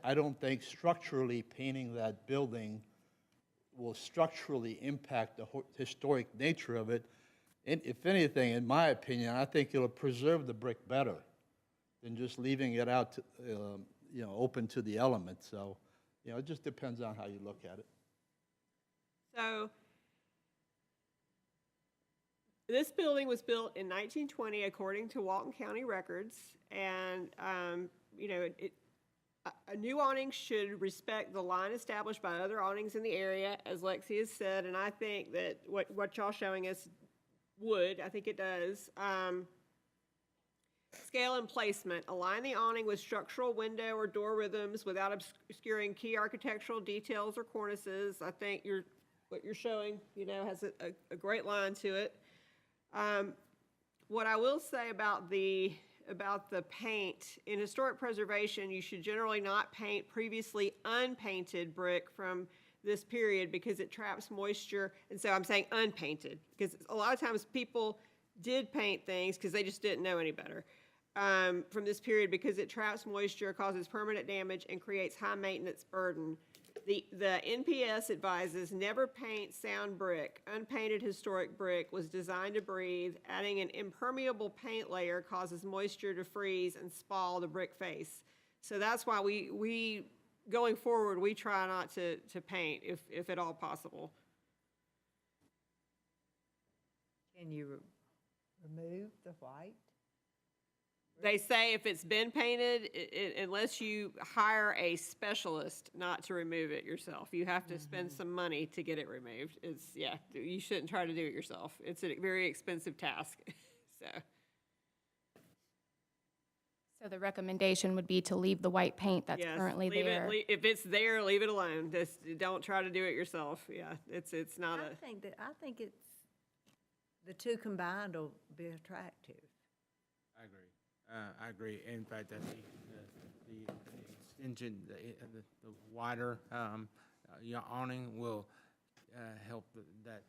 I don't think structurally painting that building will structurally impact the historic nature of it. And if anything, in my opinion, I think it'll preserve the brick better than just leaving it out, to, open to the elements. So, it just depends on how you look at it. So this building was built in 1920 according to Walton County records, and a new awning should respect the line established by other awnings in the area, as Lexi has said, and I think that what y'all showing us would, I think it does. Scale and placement. Align the awning with structural window or door rhythms without obscuring key architectural details or cornices. I think what you're showing, has a great line to it. What I will say about the paint, in historic preservation, you should generally not paint previously unpainted brick from this period because it traps moisture. And so I'm saying unpainted because a lot of times people did paint things because they just didn't know any better from this period because it traps moisture, causes permanent damage, and creates high maintenance burden. The NPS advises never paint sound brick. Unpainted historic brick was designed to breathe. Adding an impermeable paint layer causes moisture to freeze and spall the brick face. So that's why we going forward, we try not to paint if at all possible. Can you remove the white? They say if it's been painted, unless you hire a specialist not to remove it yourself, you have to spend some money to get it removed. You shouldn't try to do it yourself. It's a very expensive task, So the recommendation would be to leave the white paint that's currently there. If it's there, leave it alone. Just don't try to do it yourself. Yeah, it's not I think it's the two combined will be attractive. I agree. In fact, I think the extension, the wider awning will help that.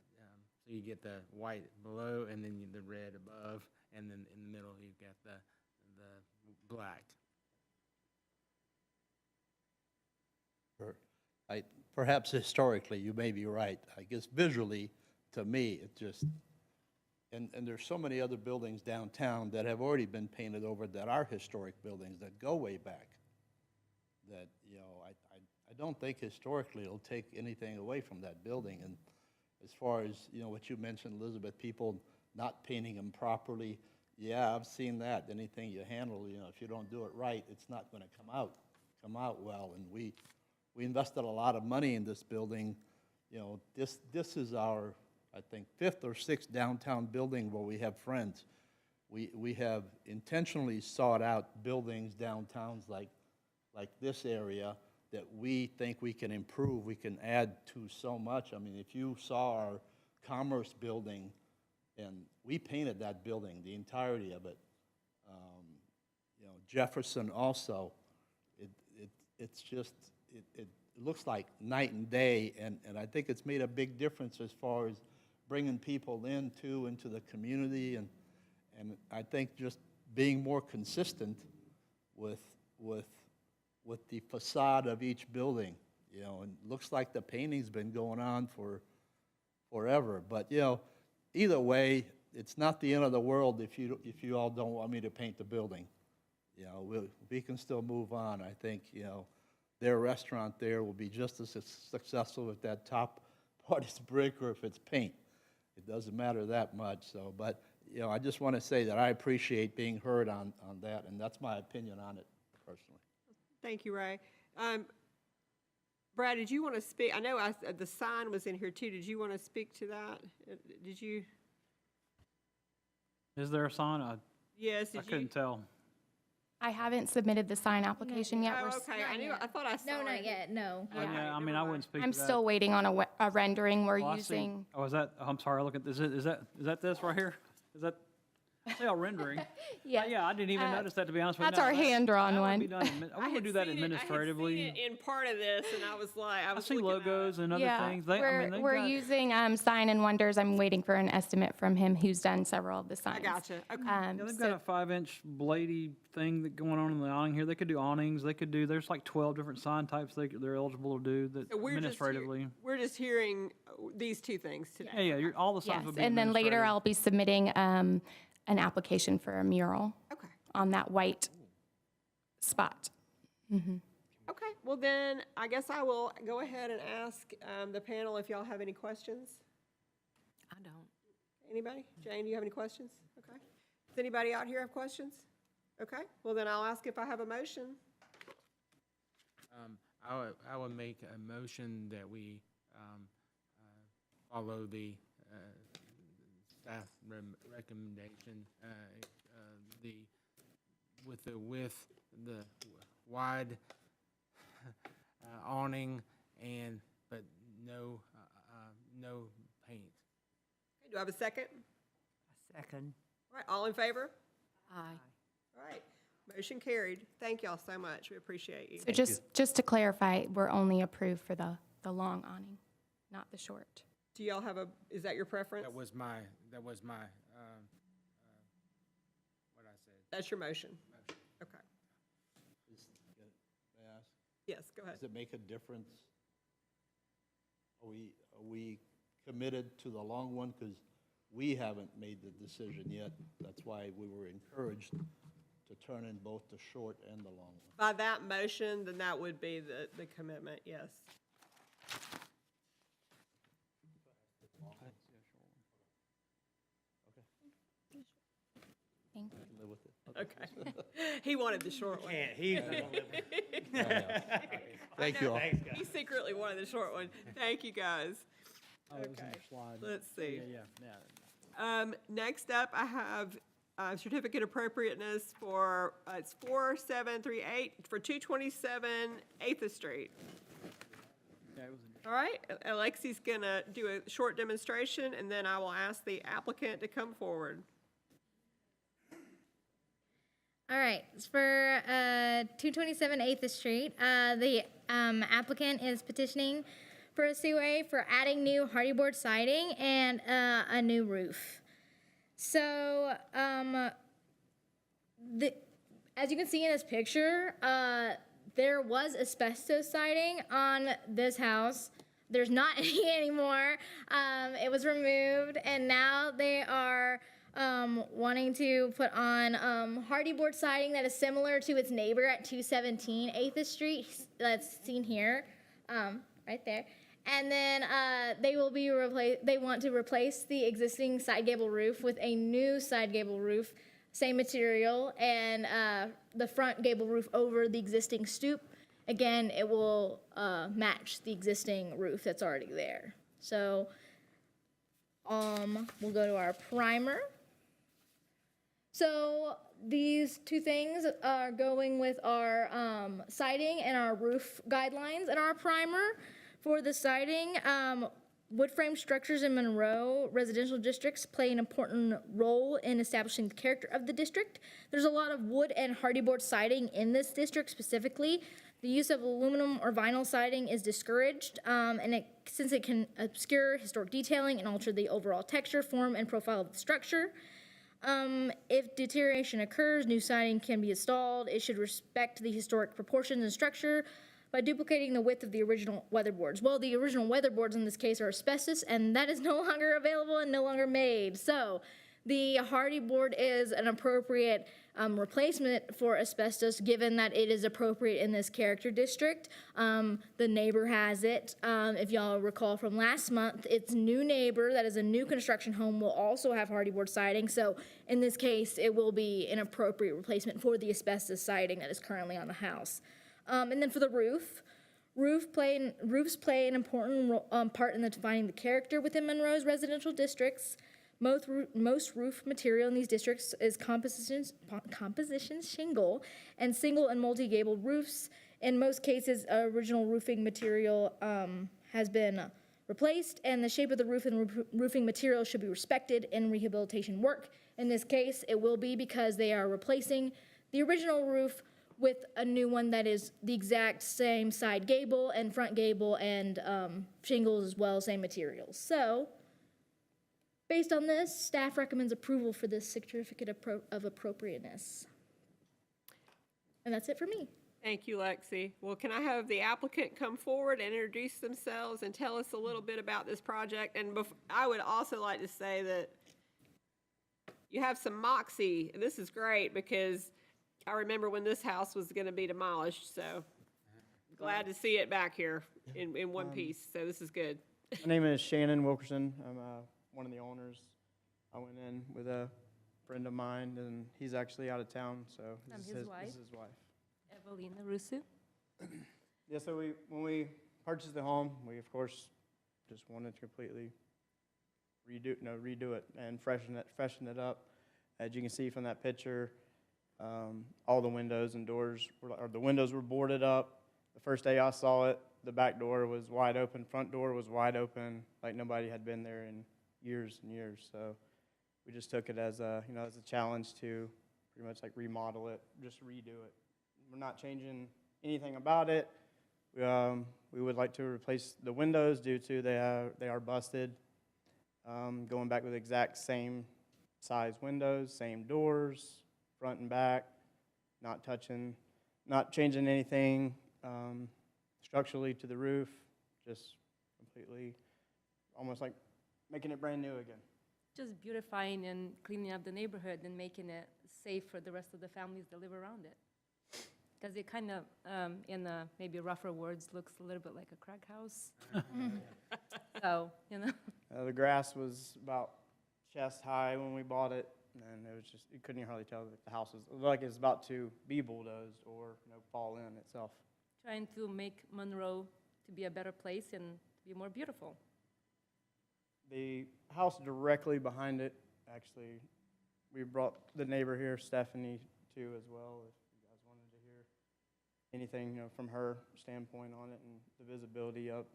So you get the white below, and then the red above, and then in the middle you've got the black. Perhaps historically, you may be right. I guess visually, to me, it just, and there's so many other buildings downtown that have already been painted over that are historic buildings that go way back. That, I don't think historically it'll take anything away from that building. And as far as, what you mentioned, Elizabeth, people not painting them properly, yeah, I've seen that. Anything you handle, if you don't do it right, it's not going to come out well. And we invested a lot of money in this building. This is our, I think, 5th or 6th downtown building where we have friends. We have intentionally sought out buildings downtowns like this area that we think we can improve, we can add to so much. I mean, if you saw our Commerce building, and we painted that building, the entirety of it. You know, Jefferson also, it's just, it looks like night and day, and I think it's made a big difference as far as bringing people into the community, and I think just being more consistent with the facade of each building, you know, and it looks like the painting's been going on for forever, but, you know, either way, it's not the end of the world if you all don't want me to paint the building. You know, we can still move on. I think, you know, their restaurant there will be just as successful if that top part is brick or if it's paint. It doesn't matter that much, so, but, you know, I just want to say that I appreciate being heard on that, and that's my opinion on it personally. Thank you, Ray. Brad, did you want to speak? I know the sign was in here too. Did you want to speak to that? Did you? Is there a sign? Yes, I did you? couldn't tell. I haven't submitted the sign application yet. Oh, We're okay. Not I thought I saw No, it. not yet, no. Oh, yeah, I mean, I wouldn't speak I'm to that. still waiting on a rendering we're Oh, I see. using. Oh, is that, I'm sorry, look at, is that this right here? Is that, I see a rendering. Yeah. Yeah, I didn't even notice that, to be honest with you. That's our hand-drawn That would one. be done I would do that administratively. I had seen it in part of this, and I was like, I I was see looking at it. logos and other Yeah, things. They, I mean, they've we're got, using Sign and Wonders. I'm waiting for an estimate from him who's done several of the signs. I gotcha. Okay. yeah, they've got a 5-inch bladey thing that going on in the awning here. They could do awnings. They could do, there's like 12 different sign types they're eligible to do that So administratively. we're just hearing these two things today. Yeah, yeah, all the signs Yes, would be and then later administrative. I'll be submitting an application for a mural Okay. on that white spot. Okay. Well, then I guess I will go ahead and ask the panel if y'all have any questions. I don't. Anybody? Jane, do you have any questions? Okay. Does anybody out here have questions? Okay. Well, then I'll ask if I have a motion. I would make a motion that we follow the staff recommendation, with the wide awning but no paint. Okay, do I have a second? Second. All right, all in favor? Aye. All right, motion carried. Thank y'all so much. We appreciate you. So just to clarify, we're only approved for the long awning, not the short. Do y'all have is that your preference? That was my, what I said. That's your motion? Okay. May I ask? Yes, go ahead. Does it make a difference? Are we committed to the long one? Because we haven't made the decision yet. That's why we were encouraged to turn in both the short and the long one. By that motion, then that would be the commitment, yes. Thank you. Live with it. Okay. He wanted the short one. Thank you all. He secretly wanted the short one. Thank you, guys. Oh, it was in Okay. your slide. Let's see. Yeah. Next up, I have certificate appropriateness for, it's 4738 for 227 8th Street. Yeah, it was in All right, Alexi's gonna do a short demonstration, and then I will ask the applicant to come forward. All right, for 227 8th Street, the applicant is petitioning for a COA for adding new hardy board siding and a new roof. So, as you can see in this picture, there was asbestos siding on this house. There's not any anymore. It was removed, and now they are wanting to put on hardy board siding that is similar to its neighbor at 217 8th Street. That's seen here, right there. And then they want to replace the existing side gable roof with a new side gable roof, same material, and the front gable roof over the existing stoop. Again, it will match the existing roof that's already there. So we'll go to our primer. So these two things are going with our siding and our roof guidelines and our primer. For the siding, wood frame structures in Monroe residential districts play an important role in establishing the character of the district. There's a lot of wood and hardy board siding in this district specifically. The use of aluminum or vinyl siding is discouraged, since it can obscure historic detailing and alter the overall texture, form, and profile of the structure. If deterioration occurs, new siding can be installed. It should respect the historic proportions and structure by duplicating the width of the original weatherboards. Well, the original weatherboards in this case are asbestos, and that is no longer available and no longer made. So the hardy board is an appropriate replacement for asbestos, given that it is appropriate in this character district. The neighbor has it. If y'all recall from last month, its new neighbor, that is a new construction home, will also have hardy board siding. So in this case, it will be an appropriate replacement for the asbestos siding that is currently on the house. And then for the roof, roofs play an important part in defining the character within Monroe's residential districts. Most roof material in these districts is composition shingle and single and multi-gabled roofs. In most cases, original roofing material has been replaced, and the shape of the roof and roofing material should be respected in rehabilitation work. In this case, it will be because they are replacing the original roof with a new one that is the exact same side gable and front gable and shingles as well, same materials. So, based on this, staff recommends approval for this certificate of appropriateness. And that's it for me. Thank you, Lexi. Well, can I have the applicant come forward and introduce themselves and tell us a little bit about this project? And I would also like to say that you have some moxie. This is great because I remember when this house was going to be demolished, so glad to see it back here in one piece. So this is good. My name is Shannon Wilkerson. I'm one of the owners. I went in with a friend of mine, and he's actually out of town, so I'm this his is wife. This is his wife. Evelina Rusu. Yeah, so when we purchased the home, we of course just wanted to completely redo it and freshen it up. As you can see from that picture, all the windows and doors the windows were boarded up. The first day I saw it, the back door was wide open, front door was wide open, like nobody had been there in years and years. So we just took it as a challenge to pretty much like remodel it, just redo it. We're not changing anything about it. We would like to replace the windows due to they are busted. Going back with exact same size windows, same doors, front and back, not changing anything structurally to the roof, just completely, almost like making it brand new again. Just beautifying and cleaning up the neighborhood and making it safe for the rest of the families that live around it. Because it kind of, in the maybe rougher words, looks a little bit like a crack house. So, The grass was about chest high when we bought it, and it was just, you couldn't hardly tell that the house was, it looked like it was about to be bulldozed or fall in itself. Trying to make Monroe to be a better place and to be more beautiful. The house directly behind it, actually, we brought the neighbor here, Stephanie, too, as well, if you guys wanted to hear anything, from her standpoint on it and the visibility of,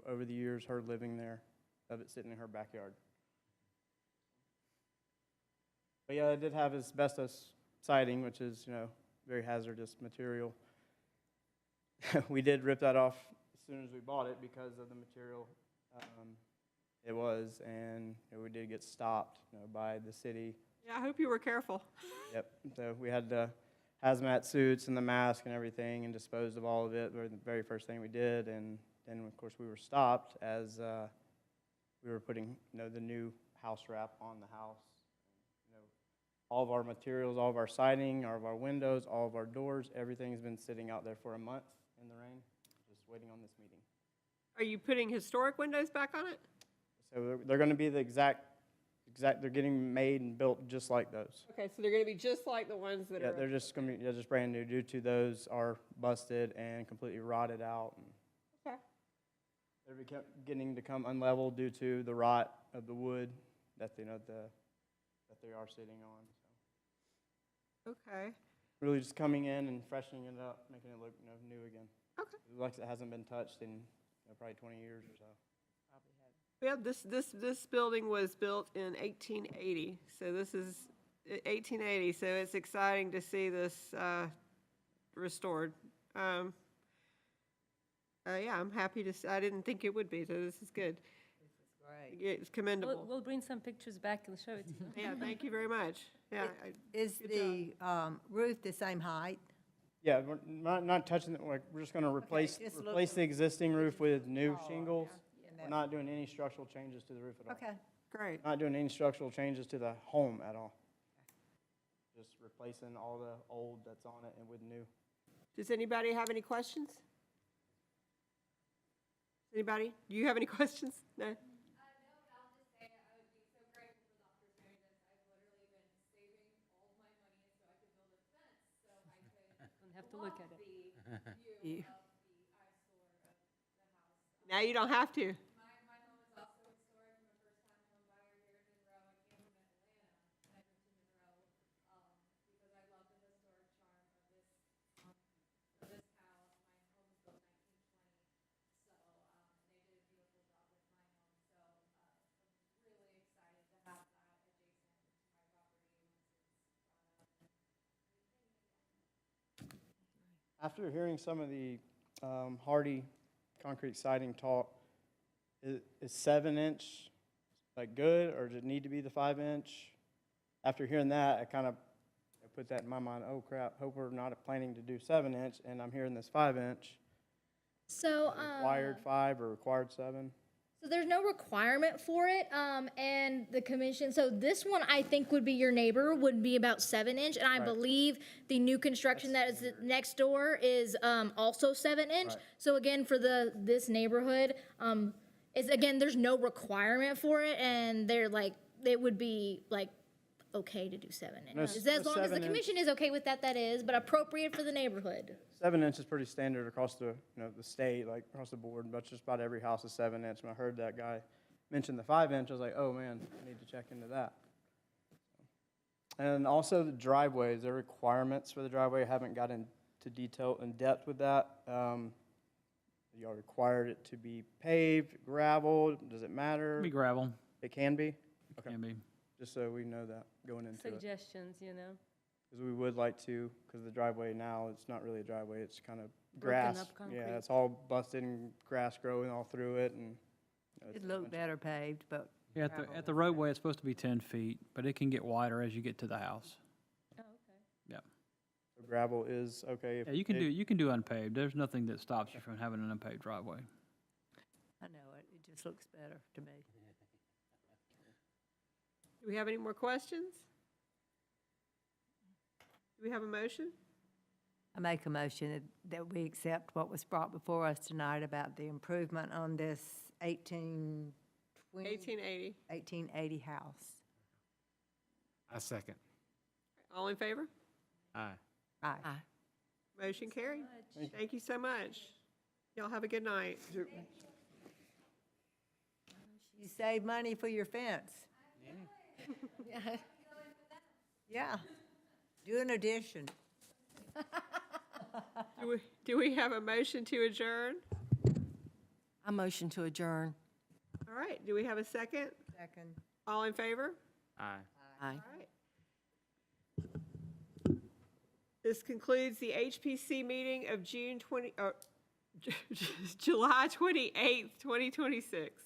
over the years, her living there, of it sitting in her backyard. But yeah, it did have asbestos siding, which is, very hazardous material. We did rip that off as soon as we bought it because of the material it was, and we did get stopped, by the city. Yeah, I hope you were careful. Yep. So we had the hazmat suits and the mask and everything, and disposed of all of it. The very first thing we did, and then of course we were stopped as we were putting, the new house wrap on the house. All of our materials, all of our siding, all of our windows, all of our doors, everything's been sitting out there for a month in the rain, just waiting on this meeting. Are you putting historic windows back on it? So they're going to be the exact, they're getting made and built just like those. Okay, so they're going to be just like the ones that Yeah, are. they're just going to be just brand new due to those are busted and completely rotted out. And Okay. they're getting to come unleveled due to the rot of the wood that that they are sitting on. Okay. Really just coming in and freshening it up, making it look, new again. Okay. It looks it hasn't been touched in, probably 20 years or so. Yeah, this building was built in 1880, so this is 1880, so it's exciting to see this restored. Yeah, I'm happy to, I didn't think it would be, so this is good. Great. It's commendable. We'll bring some pictures back and show it to you. Yeah, thank you very much. Yeah. Is the roof the same height? Yeah, we're not touching it, like, we're just gonna replace just look- the existing roof with new shingles. And We're that- not doing any structural changes to the roof at all. Okay. Great. Not doing any structural changes to the home at all. Just replacing all the old that's on it and with new. Does anybody have any questions? Anybody? Do you have any questions? No? Don't have to look at it. Now you don't have to. After hearing some of the Hardy concrete siding talk, is 7-inch like good, or does it need to be the 5-inch? After hearing that, I kind of put that in my mind, oh crap, hope we're not planning to do 7-inch, and I'm hearing this 5-inch. So, Required 5 or required 7? So there's no requirement for it, and the commission, so this one I think would be your neighbor, would be about 7-inch, and I Right. believe the new construction that is next door is, also 7-inch. Right. So again, for this neighborhood, again, there's no requirement for it, and they're like, it would be like, okay to do 7 No, inches. no As long as the 7-inch. commission is okay with that, that is, but appropriate for the neighborhood. 7-inch is pretty standard across the, the state, like across the board, but just about every house is 7-inch. When I heard that guy mention the 5-inch, I was like, oh man, I need to check into that. And also the driveways, there are requirements for the driveway. I haven't got into detail, in depth with that. Y'all required it to be paved, gravel, does it matter? Be gravel, It can be? Okay, can be. just so we know that going into it. Suggestions, Because we would like to, because the driveway now, it's not really a driveway, it's kind of Broken grass. up concrete. Yeah, it's all busted and grass growing all through it and. it's It'd a look bunch of- better paved, but Yeah, at the roadway, it's supposed to be 10 feet, but it can get wider as you get to the house. Oh, okay. Yeah. Gravel is okay. if Yeah, you can it- do unpaved. There's nothing that stops you from having an unpaved driveway. I know it. It just looks better to me. Do we have any more questions? Do we have a motion? I make a motion that we accept what was brought before us tonight about the improvement on this 1880. 1880 house. I second. All in favor? Aye. Aye. Motion carried. Thank you. Thank you so much. Y'all have a good night. You save money for your fence. Yeah. Do an addition. Do we have a motion to adjourn? I motion to adjourn. All right, do we have a second? Second. All in favor? Aye. Aye. All right. This concludes the HPC meeting of July 28th, 2026.